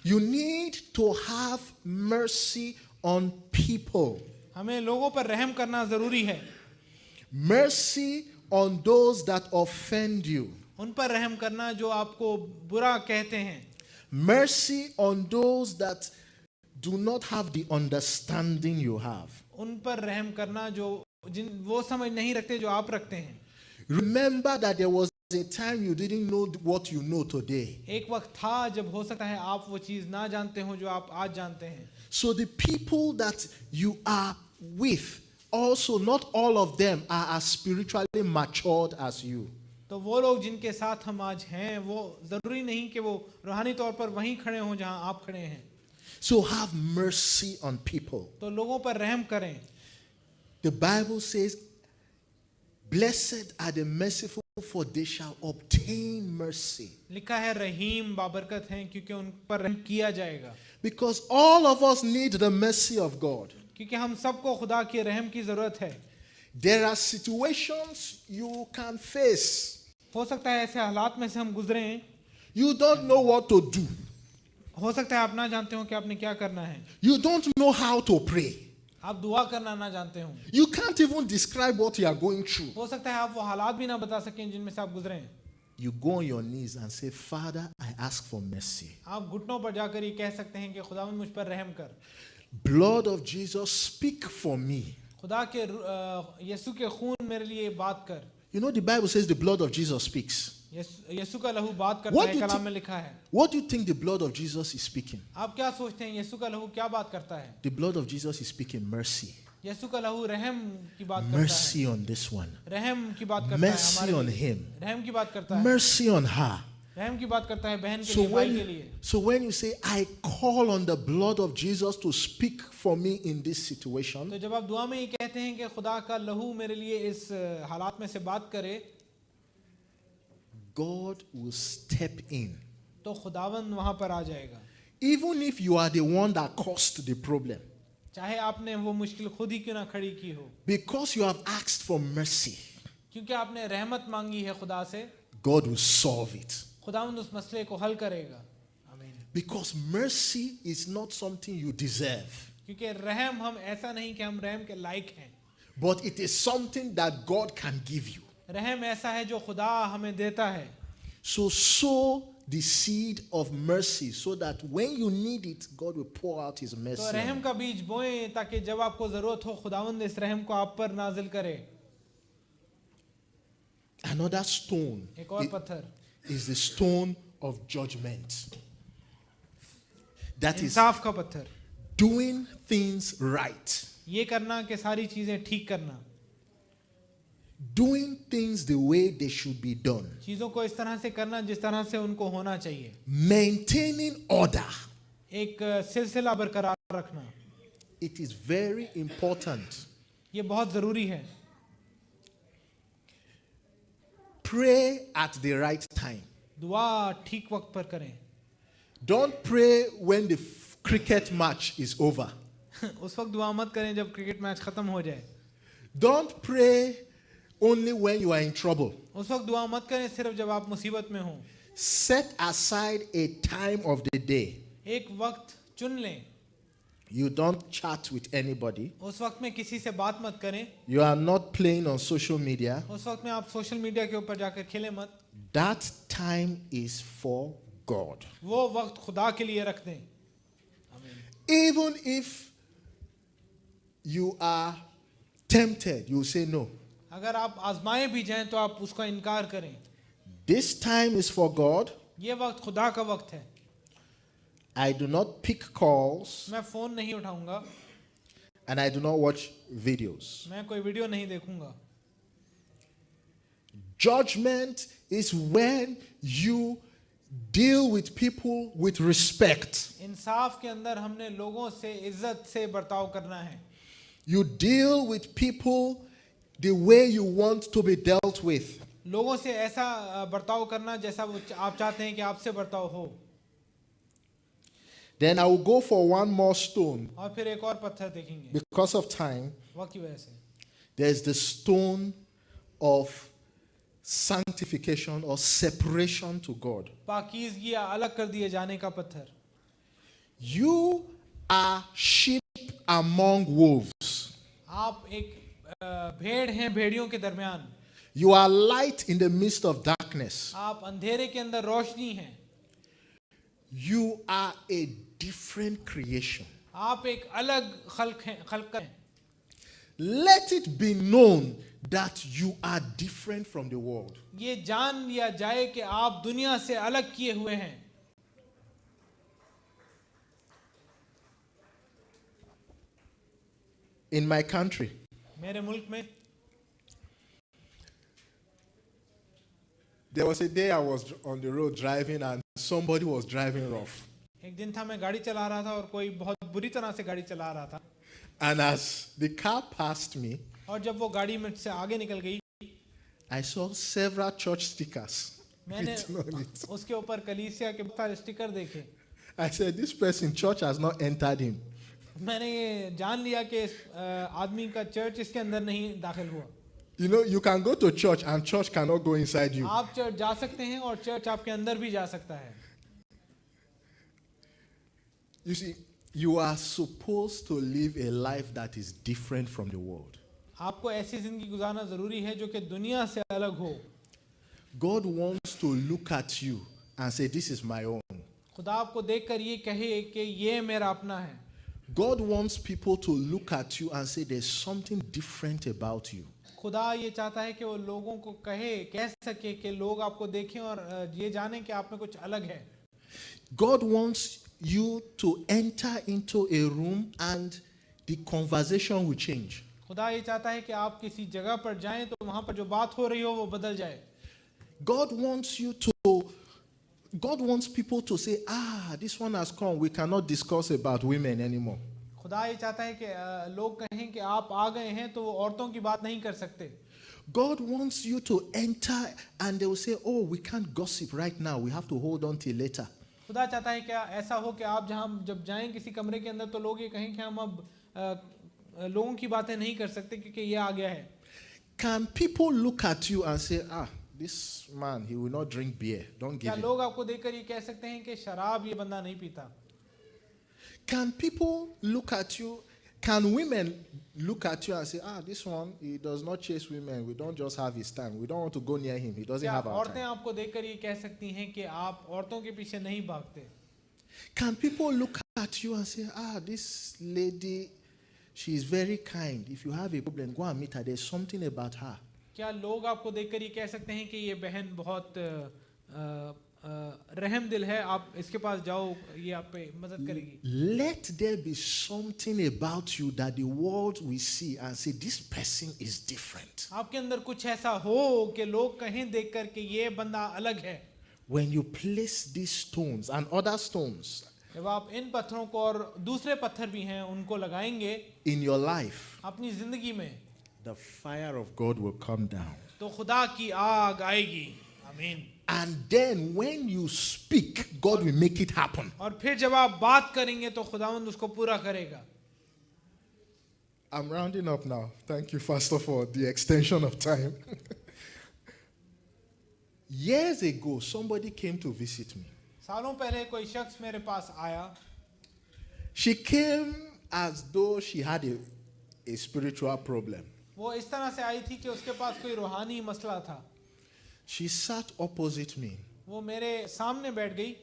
You need to have mercy on people. हमें लोगों पर रहम करना ज़रूरी है. Mercy on those that offend you. उन पर रहम करना जो आपको बुरा कहते हैं. Mercy on those that do not have the understanding you have. उन पर रहम करना जो वो समझ नहीं रखते जो आप रखते हैं. Remember that there was a time you didn't know what you know today. एक वक्त था जब हो सकता है आप वो चीज़ ना जानते हो जो आप आज जानते हैं. So the people that you are with, also not all of them are as spiritually matured as you. तो वो लोग जिनके साथ हम आज हैं वो ज़रूरी नहीं कि वो रूहानी तौर पर वहीं खड़े हों जहां आप खड़े हैं. So have mercy on people. तो लोगों पर रहम करें. The Bible says, blessed are the merciful, for they shall obtain mercy. लिखा है रहीम बाबरकत हैं क्योंकि उन पर रहम किया जाएगा. Because all of us need the mercy of God. क्योंकि हम सबको खुदा के रहम की ज़रूरत है. There are situations you can face. हो सकता है ऐसे हालात में से हम गुजरे हैं. You don't know what to do. हो सकता है आप ना जानते हो कि आपने क्या करना है. You don't know how to pray. आप दुआ करना ना जानते हो. You can't even describe what you are going through. हो सकता है आप वो हालात भी ना बता सकें जिनमें से आप गुजरे हैं. You go on your knees and say, Father, I ask for mercy. आप घुटनों पर जाकर ये कह सकते हैं कि खुदावंद मुझ पर रहम कर. Blood of Jesus, speak for me. खुदा के यीशु के खून मेरे लिए बात कर. You know the Bible says the blood of Jesus speaks. यीशु का लहू बात करता What है. do you कलाम thi- में लिखा है. What do you think the blood of Jesus is speaking? आप क्या सोचते हैं यीशु का लहू क्या बात करता है? The blood of Jesus is speaking mercy. यीशु का लहू रहम की बात करता Mercy on this one. है. रहम की बात करता है Mercy हमारे on लिए. him. रहम की बात करता है. Mercy on her. रहम की बात करता है बहन के So लिए, भाई के when, लिए. so when you say, I call on the blood of Jesus to speak for me in this situation, तो जब आप दुआ में ये कहते हैं कि खुदा का लहू मेरे लिए इस हालात में से बात करे, God will step in. तो खुदावंद वहां पर आ जाएगा. Even if you are the one that caused the problem, चाहे आपने वो मुश्किल खुद ही क्यों ना खड़ी की हो, because you have asked for mercy, क्योंकि आपने रहमत मांगी है खुदा से, God will solve it. खुदावंद उस मसले को हल करेगा. आमीन. Because mercy is not something you deserve, क्योंकि रहम हम ऐसा नहीं कि हम रहम के लायक हैं. but it is something that God can give you. रहम ऐसा है जो खुदा हमें देता है. So sow the seed of mercy so that when you need it, God will pour out his mercy. तो on रहम you. का बीज बोएं ताकि जब आपको जरूरत हो खुदावंद इस रहम को आप पर नाजिल करे. Another stone एक और पत्थर, is the stone of judgment. That is इंसाफ का पत्थर. doing things right. ये करना कि सारी चीजें ठीक करना. Doing things the way they should be done. चीजों को इस तरह से करना जिस तरह से उनको होना चाहिए. Maintaining order. एक सिलसिला बरकरार रखना. It is very important. ये बहुत जरूरी है. Pray at the right time. दुआ ठीक वक्त पर करें. Don't pray when the cricket match is over. उस वक्त दुआ मत करें जब क्रिकेट मैच खत्म हो जाए. Don't pray only when you are in trouble. उस वक्त दुआ मत करें सिर्फ जब आप मुसीबत में हो. Set aside a time of the day. एक वक्त चुन लें. You don't chat with anybody. उस वक्त में किसी से बात मत करें. You are not playing on social media. उस वक्त में आप सोशल मीडिया के ऊपर जाकर खेलें मत. That time is for God. वो वक्त खुदा के लिए रख दें. Even if you are tempted, you say no. अगर आप आजमाए भी जाएं तो आप उसका इनकार करें. This time is for God. ये वक्त खुदा का वक्त है. I do not pick calls मैं फोन नहीं उठाऊंगा. and I do not watch videos. मैं कोई वीडियो नहीं देखूंगा. Judgment is when you deal with people with respect. इंसाफ के अंदर हमने लोगों से इज्जत से बर्ताव करना है. You deal with people the way you want to be dealt with. लोगों से ऐसा बर्ताव करना जैसा वो आप चाहते हैं कि आपसे बर्ताव हो. Then I will go for one more stone. और फिर एक और पत्थर देखेंगे Because of time, वक्त की वजह से। there's the stone of sanctification or separation to God. पाकीज़गी या अलग कर दिए जाने का पत्थर। You are sheep among wolves. आप एक भेड़ हैं भेड़ियों के दरमियान। You are light in the midst of darkness. आप अंधेरे के अंदर रोशनी हैं। You are a different creation. आप एक अलग खल्क हैं। Let it be known that you are different from the world. ये जान लिया जाए कि आप दुनिया से अलग किए हुए हैं। In my country, मेरे मुल्क में there was a day I was on the road driving and somebody was driving rough. एक दिन था मैं गाड़ी चला रहा था और कोई बहुत बुरी तरह से गाड़ी चला रहा था। And as the car passed me, और जब वो गाड़ी में से आगे निकल गई, I saw several church stickers मैंने written on it. उसके ऊपर कलीसिया के बहुत सारे स्टिकर देखे। I said, this person, church has not entered him. मैंने ये जान लिया कि इस आदमी का चर्च इसके अंदर नहीं दाखिल हुआ। You know, you can go to church and church cannot go inside you. आप चर्च जा सकते हैं और चर्च आपके अंदर भी जा सकता है। You see, you are supposed to live a life that is different from the world. आपको ऐसी जिंदगी गुजारना जरूरी है जो कि दुनिया से अलग हो। God wants to look at you and say, this is my own. खुदा आपको देखकर ये कहे कि ये मेरा अपना है। God wants people to look at you and say, there's something different about you. खुदा ये चाहता है कि वो लोगों को कह सके कि लोग आपको देखें और ये जानें कि आप में कुछ अलग है। God wants you to enter into a room and the conversation will change. खुदा ये चाहता है कि आप किसी जगह पर जाएं तो वहां पर जो बात हो रही हो वो बदल जाए। God wants people to say, this one has come. We cannot discuss about women anymore. खुदा ये चाहता है कि लोग कहें कि आप आ गए हैं तो वो औरतों की बात नहीं कर सकते। God wants you to enter and they will say, oh, we can't gossip right now. We have to hold on till later. खुदा चाहता है क्या ऐसा हो कि आप जब जाएं किसी कमरे के अंदर तो लोग ये कहें कि हम अब लोगों की बातें नहीं कर सकते क्योंकि ये आ गया है। Can people look at you and say, this man, he will not drink beer. Don't give क्या him. लोग आपको देखकर ये कह सकते हैं कि शराब ये बंदा नहीं पीता? Can people look at you? Can women look at you and say, this one, he does not chase women. We don't just have his time. We don't want to go near him. He doesn't क्या have our औरतें time. आपको देखकर ये कह सकती हैं कि आप औरतों के पीछे नहीं भागते? Can people look at you and say, this lady, she is very kind. If you have a problem, go and meet her. There's something about her. क्या लोग आपको देखकर ये कह सकते हैं कि ये बहन बहुत रहम दिल है, आप इसके पास जाओ, ये आप पे मदद करेगी? Let there be something about you that the world will see and say, this person is different. आपके अंदर कुछ ऐसा हो कि लोग कहें देखकर कि ये बंदा अलग है। When you place these stones and other stones जब आप इन पत्थरों को और दूसरे पत्थर भी हैं उनको लगाएंगे in your life, अपनी जिंदगी में, the fire of God will come down. तो खुदा की आग आएगी। आमीन। And then when you speak, God will make it happen. और फिर जब आप बात करेंगे तो खुदावंद उसको पूरा करेगा। I'm rounding up now. Thank you, Pastor, for the extension of time. Years ago, somebody came to visit me. सालों पहले कोई शख्स मेरे पास आया। She came as though she had a spiritual problem. वो इस तरह से आई थी कि उसके पास कोई रूहानी मसला था। She sat opposite me. वो मेरे सामने बैठ गई।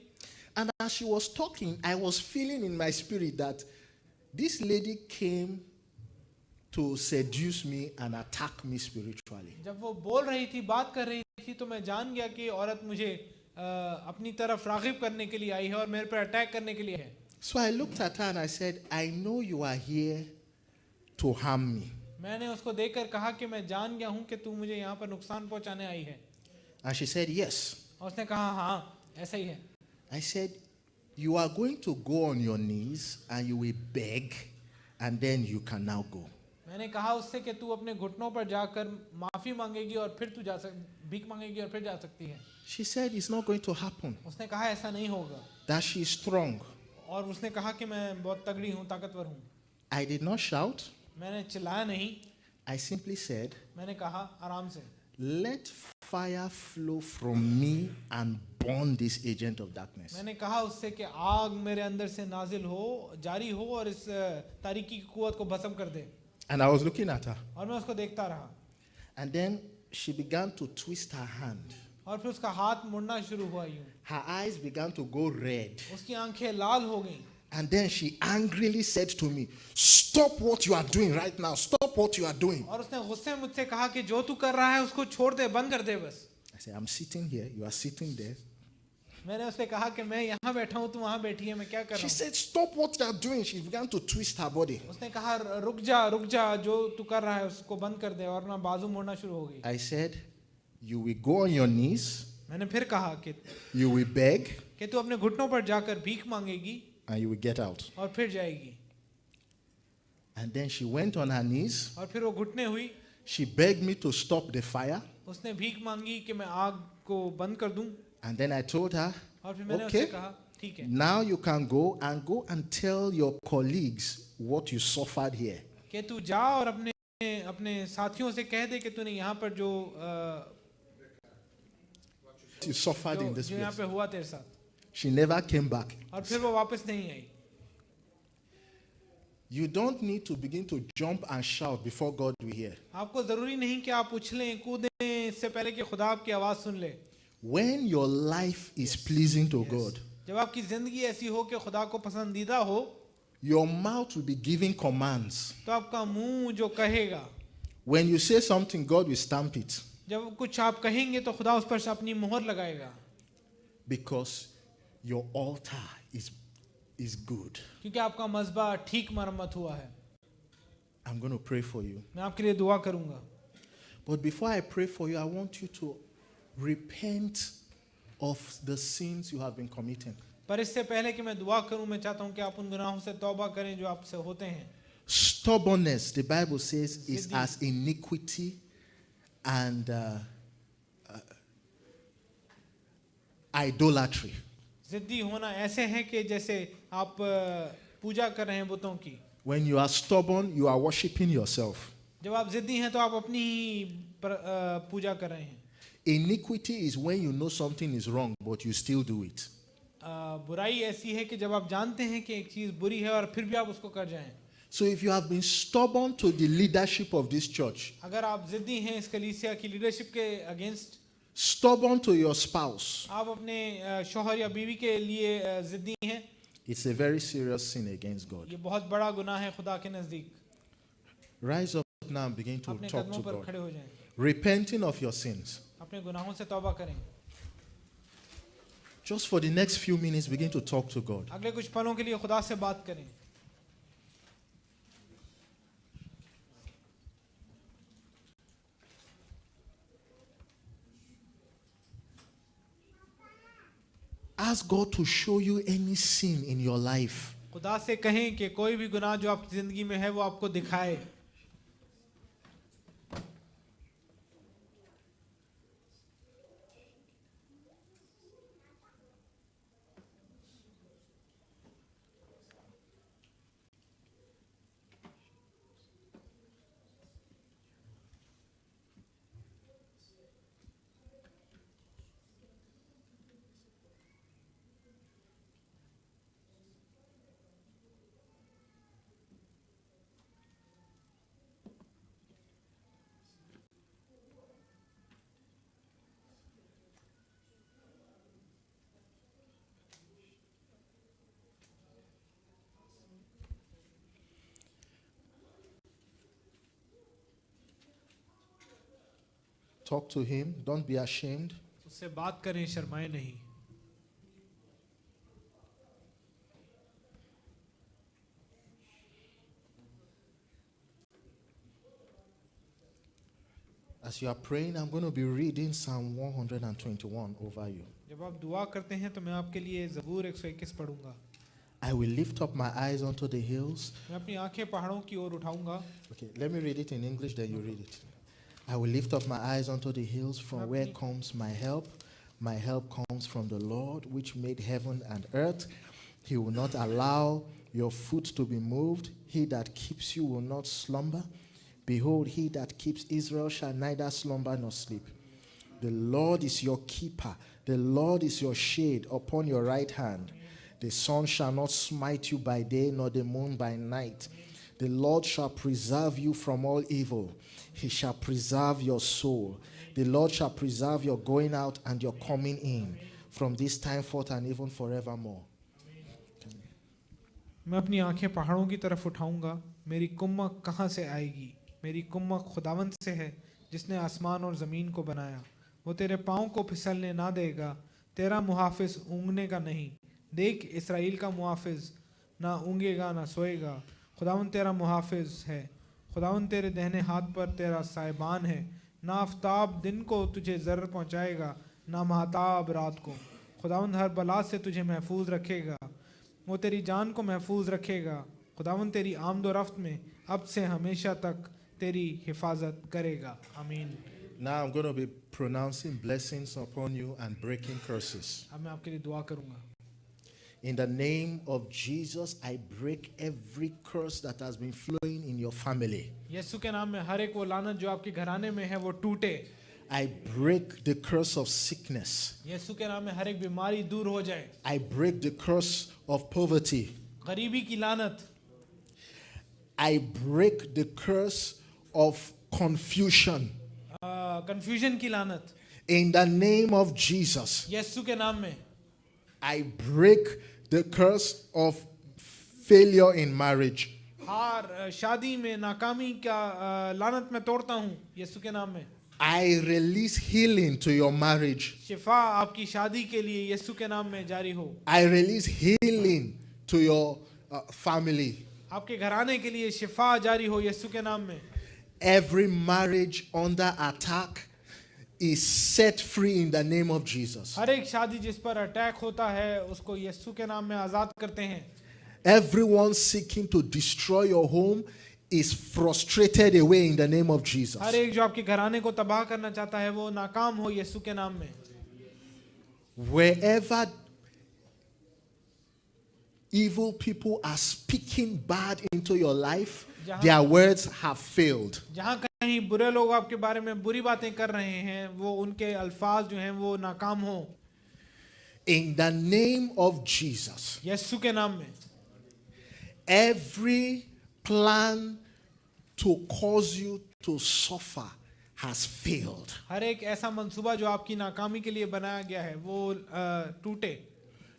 And as she was talking, I was feeling in my spirit that this lady came to seduce me and attack me spiritually. जब वो बोल रही थी, बात कर रही थी, तो मैं जान गया कि औरत मुझे अपनी तरफ राग़िब करने के लिए आई है और मेरे पर अटैक करने के लिए है। So I looked at her and I said, I know you are here to harm me. मैंने उसको देखकर कहा कि मैं जान गया हूँ कि तू मुझे यहाँ पर नुकसान पहुँचाने आई है। And she said, yes. और उसने कहा हाँ ऐसा ही है। I said, you are going to go on your knees and you will beg and then you can now go. मैंने कहा उससे कि तू अपने घुटनों पर जाकर माफी मांगेगी और फिर तू भीख मांगेगी और फिर जा सकती है। She said, it's not going to happen. उसने कहा ऐसा नहीं होगा। That she is strong. और उसने कहा कि मैं बहुत तगड़ी हूँ, ताकतवर हूँ। I did not shout. मैंने चिल्लाया नहीं, I simply said, मैंने कहा आराम से, let fire flow from me and burn this agent of darkness. मैंने कहा उससे कि आग मेरे अंदर से नाजिल हो, जारी हो और इस तारीकी की कुव्वत को भस्म कर दे। And I was looking at her. और मैं उसको देखता रहा And then she began to twist her hand. और फिर उसका हाथ मुड़ना शुरू हुआ यूं, Her eyes began to go red. उसकी आंखें लाल हो गईं। And then she angrily said to me, stop what you are doing right now. Stop what you are doing. और उसने गुस्से में मुझसे कहा कि जो तू कर रहा है उसको छोड़ दे, बंद कर दे बस। I said, I'm sitting here. You are sitting there. मैंने उससे कहा कि मैं यहाँ बैठा हूँ, तू वहाँ बैठी है, मैं क्या कर She रहा हूँ? said, stop what you are doing. She began to twist her body. उसने कहा रुक जा, जो तू कर रहा है उसको बंद कर दे, और अपना बाजू मोड़ना शुरू हो गई। I said, you will go on your knees, मैंने फिर कहा कि you will beg, तू अपने घुटनों पर जाकर भीख मांगेगी and you will get out. और फिर जाएगी। And then she went on her knees. और फिर वो घुटने हुई, She begged me to stop the fire. उसने भीख मांगी कि मैं आग को बंद कर दूं। And then I told her, और फिर मैंने okay, उससे कहा ठीक है, now you can go and tell your colleagues what you suffered here. कि तू जा और अपने साथियों से कह दे कि तूने यहाँ पर जो You suffered in this जो यहाँ place. पे हुआ तेरे साथ। She never came back. और फिर वो वापस नहीं आई। You don't need to begin to jump and shout before God will hear. आपको जरूरी नहीं कि आप उछलें कूदें इससे पहले कि खुदा आपकी आवाज सुन ले। When your life is pleasing to God, जब आपकी जिंदगी ऐसी हो कि खुदा को पसंदीदा हो, your mouth will be giving commands. तो आपका मुंह जो कहेगा, When you say something, God will stamp it. जब कुछ आप कहेंगे तो खुदा उस पर अपनी मोहर लगाएगा, Because your altar is good. क्योंकि आपका मज़बा ठीक मरम्मत हुआ है। I'm going to pray for you. मैं आपके लिए दुआ करूंगा, But before I pray for you, I want you to repent of the sins you have been committing. पर इससे पहले कि मैं दुआ करूं, मैं चाहता हूं कि आप उन गुनाहों से तौबा करें जो आपसे होते हैं। Stubbornness, the Bible says, is Ziddi. as iniquity and idolatry. जिद्दी होना ऐसे है कि जैसे आप पूजा कर रहे हैं बुतों की। When you are stubborn, you are worshiping yourself. जब आप जिद्दी हैं तो आप अपनी ही पूजा कर रहे हैं। Iniquity is when you know something is wrong, but you still do it. बुराई ऐसी है कि जब आप जानते हैं कि एक चीज़ बुरी है और फिर भी आप उसको कर जाएं। So if you have been stubborn to the leadership of this church, अगर आप जिद्दी हैं इस कलीसिया की लीडरशिप के against, stubborn to your spouse, आप अपने शौहर या बीवी के लिए जिद्दी हैं, it's a very serious sin against God. ये बहुत बड़ा गुनाह है खुदा के नज़दीक। Rise up now and begin to अपने talk कदमों to पर God. खड़े हो जाएं, Repenting of your sins. अपने गुनाहों से तौबा करें। Just for the next few minutes, begin to talk to God. अगले कुछ पलों के लिए खुदा से बात करें। Ask God to show you any sin in your life. खुदा से कहें कि कोई भी गुनाह जो आपकी जिंदगी में है वो आपको दिखाए। Talk to Him. Don't be ashamed. उससे बात करें, शर्माए नहीं। As you are praying, I'm going to be reading Psalm 121 over you. जब आप दुआ करते हैं तो मैं आपके लिए ज़बूर 121 पढ़ूंगा। I will lift up my eyes unto the hills. मैं अपनी आंखें पहाड़ों की ओर उठाऊंगा। Okay, let me read it in English, then you read it. I will lift up my eyes unto the hills, from where comes my help. My help comes from the Lord, which made heaven and earth. He will not allow your foot to be moved. He that keeps you will not slumber. Behold, he that keeps Israel shall neither slumber nor sleep. The Lord is your keeper. The Lord is your shade upon your right hand. The sun shall not smite you by day, nor the moon by night. The Lord shall preserve you from all evil. He shall preserve your soul. The Lord shall preserve your going out and your coming in, from this time forth and even forevermore. मैं अपनी आंखें पहाड़ों की तरफ उठाऊंगा, मेरी कुम्मक कहाँ से आएगी? मेरी कुम्मक खुदावंद से है, जिसने आसमान और ज़मीन को बनाया। वो तेरे पाँव को फिसलने ना देगा, तेरा मुहाफिज ऊँघने का नहीं। देख, इसराइल का मुहाफिज ना ऊँघेगा ना सोएगा। खुदावंद तेरा मुहाफिज है। खुदावंद तेरे दाहिने हाथ पर तेरा साहिबान है। ना आफताब दिन को तुझे ज़र्र पहुँचाएगा, ना महताब रात को। खुदावंद हर बला से तुझे महफूज रखेगा, वो तेरी जान को महफूज रखेगा। खुदावंद तेरी आमद और रफ्त में अब से हमेशा तक तेरी हिफाजत करेगा। आमीन। Now I'm going to be pronouncing blessings upon you and breaking curses. अब मैं आपके लिए दुआ करूंगा। In the name of Jesus, I break every curse that has been flowing in your family. यीशु के नाम में हर एक वो लानत जो आपके घराने में है वो टूटे। I break the curse of sickness. यीशु के नाम में हर एक बीमारी दूर हो जाए। I break the curse of poverty. गरीबी की लानत। I break the curse of confusion. Confusion की लानत। In the name of Jesus, यीशु के नाम में I break the curse of failure in marriage. हार शादी में नाकामी का लानत मैं तोड़ता हूँ यीशु के नाम में। I release healing to your marriage. शिफा आपकी शादी के लिए यीशु के नाम में जारी हो। I release healing to your family. आपके घराने के लिए शिफा जारी हो यीशु के नाम में। Every marriage under attack is set free in the name of Jesus. हर एक शादी जिस पर अटैक होता है उसको यीशु के नाम में आजाद करते हैं। Everyone seeking to destroy your home is frustrated away in the name of Jesus. हर एक जो आपके घराने को तबाह करना चाहता है वो नाकाम हो यीशु के नाम में। Wherever evil people are speaking bad into your life, their words have failed. जहाँ कहीं बुरे लोग आपके बारे में बुरी बातें कर रहे हैं वो उनके अल्फाज जो हैं वो नाकाम हो। In the name of Jesus, यीशु के नाम में every plan to cause you to suffer has failed. हर एक ऐसा मंसूबा जो आपकी नाकामी के लिए बनाया गया है वो टूटे।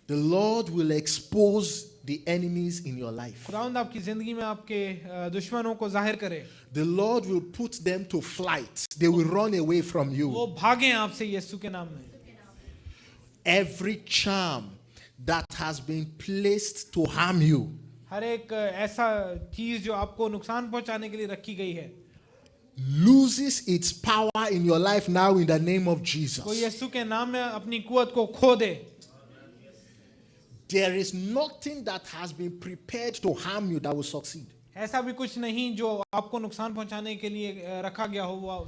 The Lord will expose the enemies in your life. खुदावंद आपकी जिंदगी में आपके दुश्मनों को जाहिर करे। The Lord will put them to flight. They will run away from वो you. भागें आपसे यीशु के नाम में। Every charm that has been placed to harm you, हर एक ऐसा चीज जो आपको नुकसान पहुंचाने के लिए रखी गई है loses its power in your life now in the name of Jesus. वो यीशु के नाम में अपनी कुवत को खो दे। There is nothing that has been prepared to harm you that will succeed. ऐसा भी कुछ नहीं जो आपको नुकसान पहुंचाने के लिए रखा गया हो वो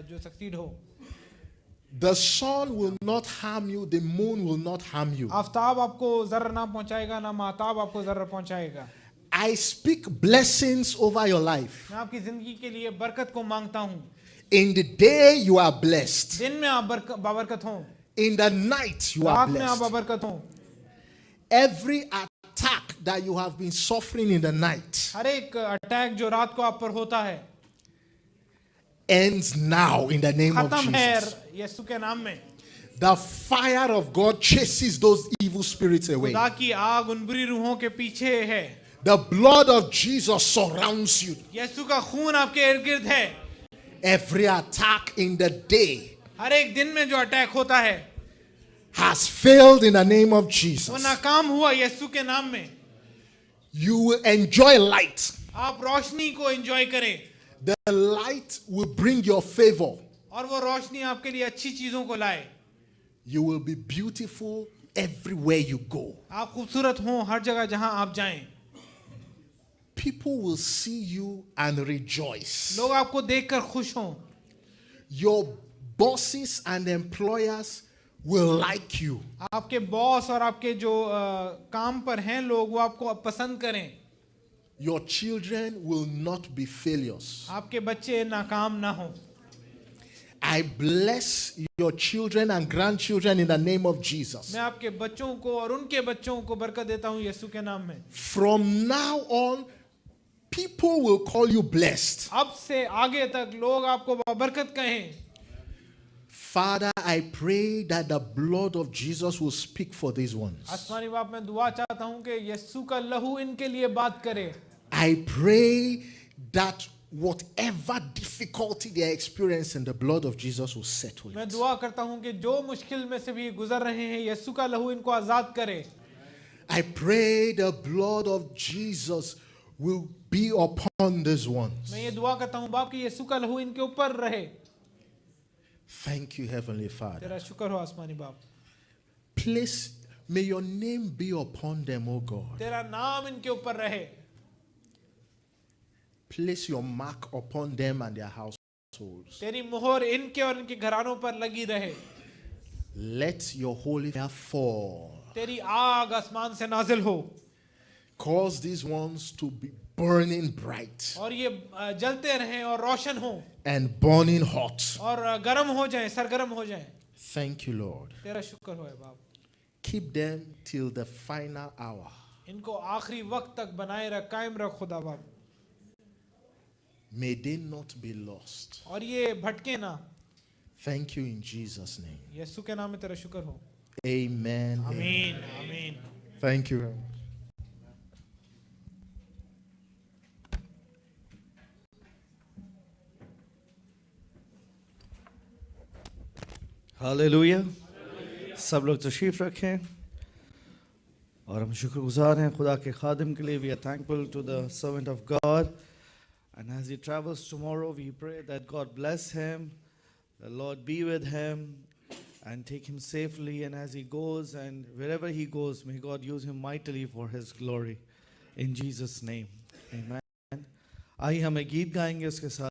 जो सक्सीड हो। The sun will not harm you, the moon will not harm you. Aftab आपको जर्र ना पहुंचाएगा ना महताब आपको जर्र पहुंचाएगा। I speak blessings over your life. मैं आपकी जिंदगी के लिए बरकत को मांगता हूँ। In the day you are blessed. दिन में आप बाबरकत हों। In the night you are रात में आप blessed. बाबरकत हों। Every attack that you have been suffering in the night हर एक अटैक जो रात को आप पर होता है ends now in the name of खत्म है Jesus. यीशु के नाम में। The fire of God chases those evil spirits away. खुदा की आग उन बुरी रूहों के पीछे है। The blood of Jesus surrounds you. यीशु का खून आपके इर्द गिर्द है। Every attack in the day हर एक दिन में जो अटैक होता है has failed in the name of वो Jesus. नाकाम हुआ यीशु के नाम में। You will enjoy light. आप रोशनी को एंजॉय करें The light will bring your favor. और वो रोशनी आपके लिए अच्छी चीजों को लाए। You will be beautiful everywhere you go. आप खूबसूरत हों हर जगह जहां आप जाएं। People will see you and rejoice. लोग आपको देखकर खुश हों। Your bosses and employers will like you. आपके बॉस और आपके जो काम पर हैं लोग वो आपको पसंद करें. Your children will not be failures. आपके बच्चे नाकाम ना हो. I bless your children and grandchildren in the name of Jesus. मैं आपके बच्चों को और उनके बच्चों को बरकत देता हूँ यीशु के नाम में. From now on, people will call you blessed. अब से आगे तक लोग आपको बरकत कहें. Father, I pray that the blood of Jesus will speak for these ones. आसमानी बाप, मैं दुआ चाहता हूँ कि यीशु का लहू इनके लिए बात करे. I pray that whatever difficulty they are experiencing, the blood of Jesus will settle मैं it. दुआ करता हूँ कि जो मुश्किल में से भी गुजर रहे हैं यीशु का लहू इनको आजाद करे. I pray the blood of Jesus will be upon these ones. मैं ये दुआ करता हूँ बाप कि यीशु का लहू इनके ऊपर रहे. Thank you, Heavenly Father. तेरा शुक्र हो आसमानी बाप. Place, may your name be upon them, O God. तेरा नाम इनके ऊपर रहे. Place your mark upon them and their households. तेरी मोहर इनके और इनके घरानों पर लगी रहे. Let your holy fire fall. तेरी आग आसमान से नाजिल हो Cause these ones to be burning bright और ये जलते रहें और रोशन हो and burning hot. और गर्म हो जाएं, सरगर्म हो जाएं. Thank you, Lord. तेरा शुक्र हो बाप. Keep them till the final hour. इनको आखिरी वक्त तक बनाए रख, कायम रख खुदा बाप. May they not be lost. और ये भटके ना. Thank you in Jesus' name. यीशु के नाम में तेरा शुक्र हो. Amen. आमीन आमीन. Thank you. हालेलुया. सब लोग तशरीफ रखें और हम शुक्रगुजार हैं खुदा के खादिम के लिए. We are thankful to the servant of God, and as he travels tomorrow we pray that God bless him, the Lord be with him and take him safely, and as he goes and wherever he goes may God use him mightily for his glory in Jesus name. Amen. आइए हम एक गीत गाएंगे उसके साथ.